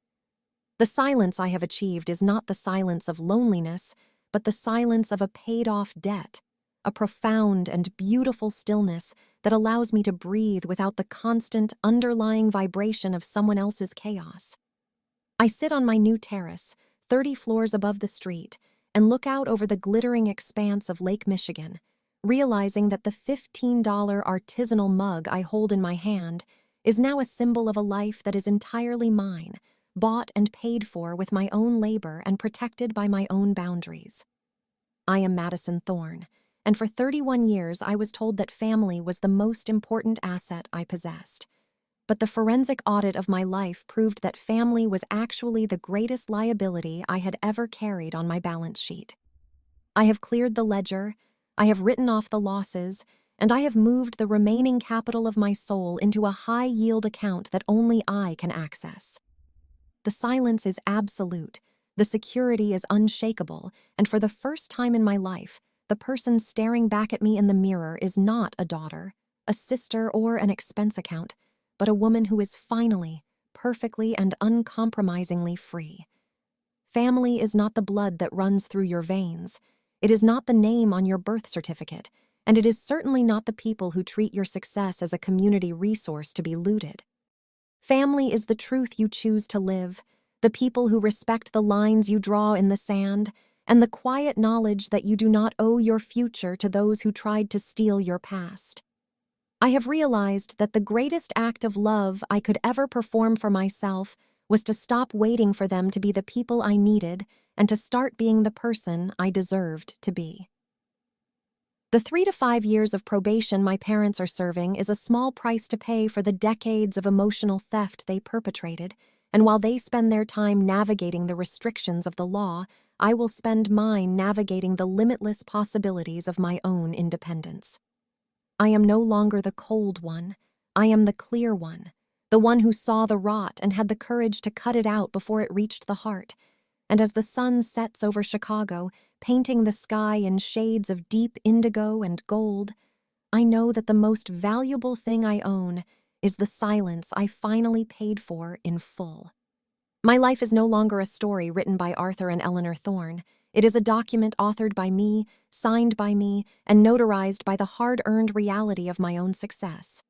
The silence I have achieved is not the silence of loneliness, but the silence of a paid-off debt, a profound and beautiful stillness that allows me to breathe without the constant underlying vibration of someone else's chaos. I sit on my new terrace, 30 floors above the street, and look out over the glittering expanse of Lake Michigan, realizing that the $15 artisanal mug I hold in my hand is now a symbol of a life that is entirely mine, bought and paid for with my own labor and protected by my own boundaries. I am Madison Thorne, and for 31 years I was told that family was the most important asset I possessed. But the forensic audit of my life proved that family was actually the greatest liability I had ever carried on my balance sheet. I have cleared the ledger, I have written off the losses, and I have moved the remaining capital of my soul into a high-yield account that only I can access. The silence is absolute, the security is unshakable, and for the first time in my life, the person staring back at me in the mirror is not a daughter, a sister, or an expense account, but a woman who is finally, perfectly, and uncompromisingly free. Family is not the blood that runs through your veins. It is not the name on your birth certificate, and it is certainly not the people who treat your success as a community resource to be looted. Family is the truth you choose to live, the people who respect the lines you draw in the sand, and the quiet knowledge that you do not owe your future to those who tried to steal your past. I have realized that the greatest act of love I could ever perform for myself was to stop waiting for them to be the people I needed and to start being the person I deserved to be. The 3 to 5 years of probation my parents are serving is a small price to pay for the decades of emotional theft they perpetrated, and while they spend their time navigating the restrictions of the law, I will spend mine navigating the limitless possibilities of my own independence. I am no longer the cold one. I am the clear one, the one who saw the rot and had the courage to cut it out before it reached the heart. And as the sun sets over Chicago, painting the sky in shades of deep indigo and gold, I know that the most valuable thing I own is the silence I finally paid for in full. My life is no longer a story written by Arthur and Eleanor Thorne. It is a document authored by me, signed by me, and notarized by the hard-earned reality of my own success.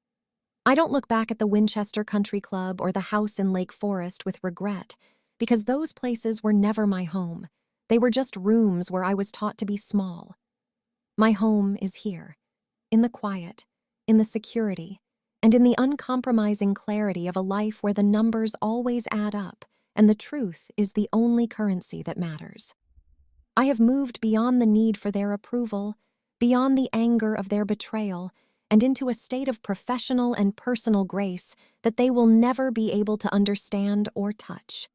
I don't look back at the Winchester Country Club or the house in Lake Forest with regret, because those places were never my home. They were just rooms where I was taught to be small. My home is here, in the quiet, in the security, and in the uncompromising clarity of a life where the numbers always add up, and the truth is the only currency that matters. I have moved beyond the need for their approval, beyond the anger of their betrayal, and into a state of professional and personal grace that they will never be able to understand or touch.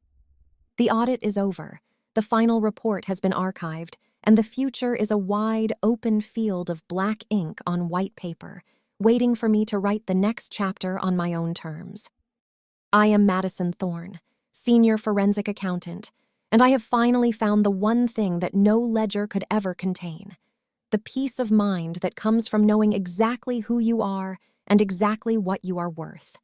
The audit is over, the final report has been archived, and the future is a wide, open field of black ink on white paper, waiting for me to write the next chapter on my own terms. I am Madison Thorne, senior forensic accountant, and I have finally found the one thing that no ledger could ever contain: the peace of mind that comes from knowing exactly who you are and exactly what you are worth.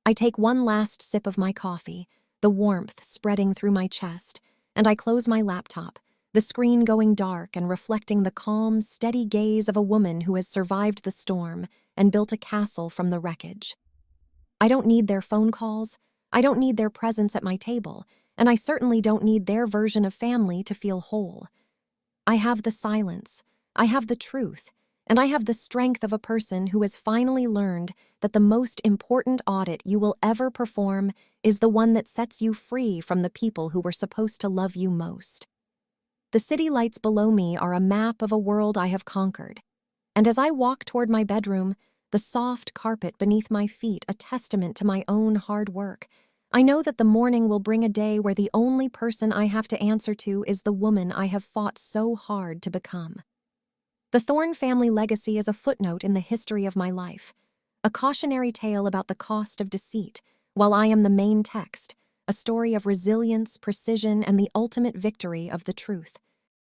I take one last sip of my coffee, the warmth spreading through my chest, and I close my laptop, the screen going dark and reflecting the calm, steady gaze of a woman who has survived the storm and built a castle from the wreckage. I don't need their phone calls, I don't need their presence at my table, and I certainly don't need their version of family to feel whole. I have the silence, I have the truth, and I have the strength of a person who has finally learned that the most important audit you will ever perform is the one that sets you free from the people who were supposed to love you most. The city lights below me are a map of a world I have conquered, and as I walk toward my bedroom, the soft carpet beneath my feet a testament to my own hard work, I know that the morning will bring a day where the only person I have to answer to is the woman I have fought so hard to become. The Thorne family legacy is a footnote in the history of my life, a cautionary tale about the cost of deceit, while I am the main text, a story of resilience, precision, and the ultimate victory of the truth.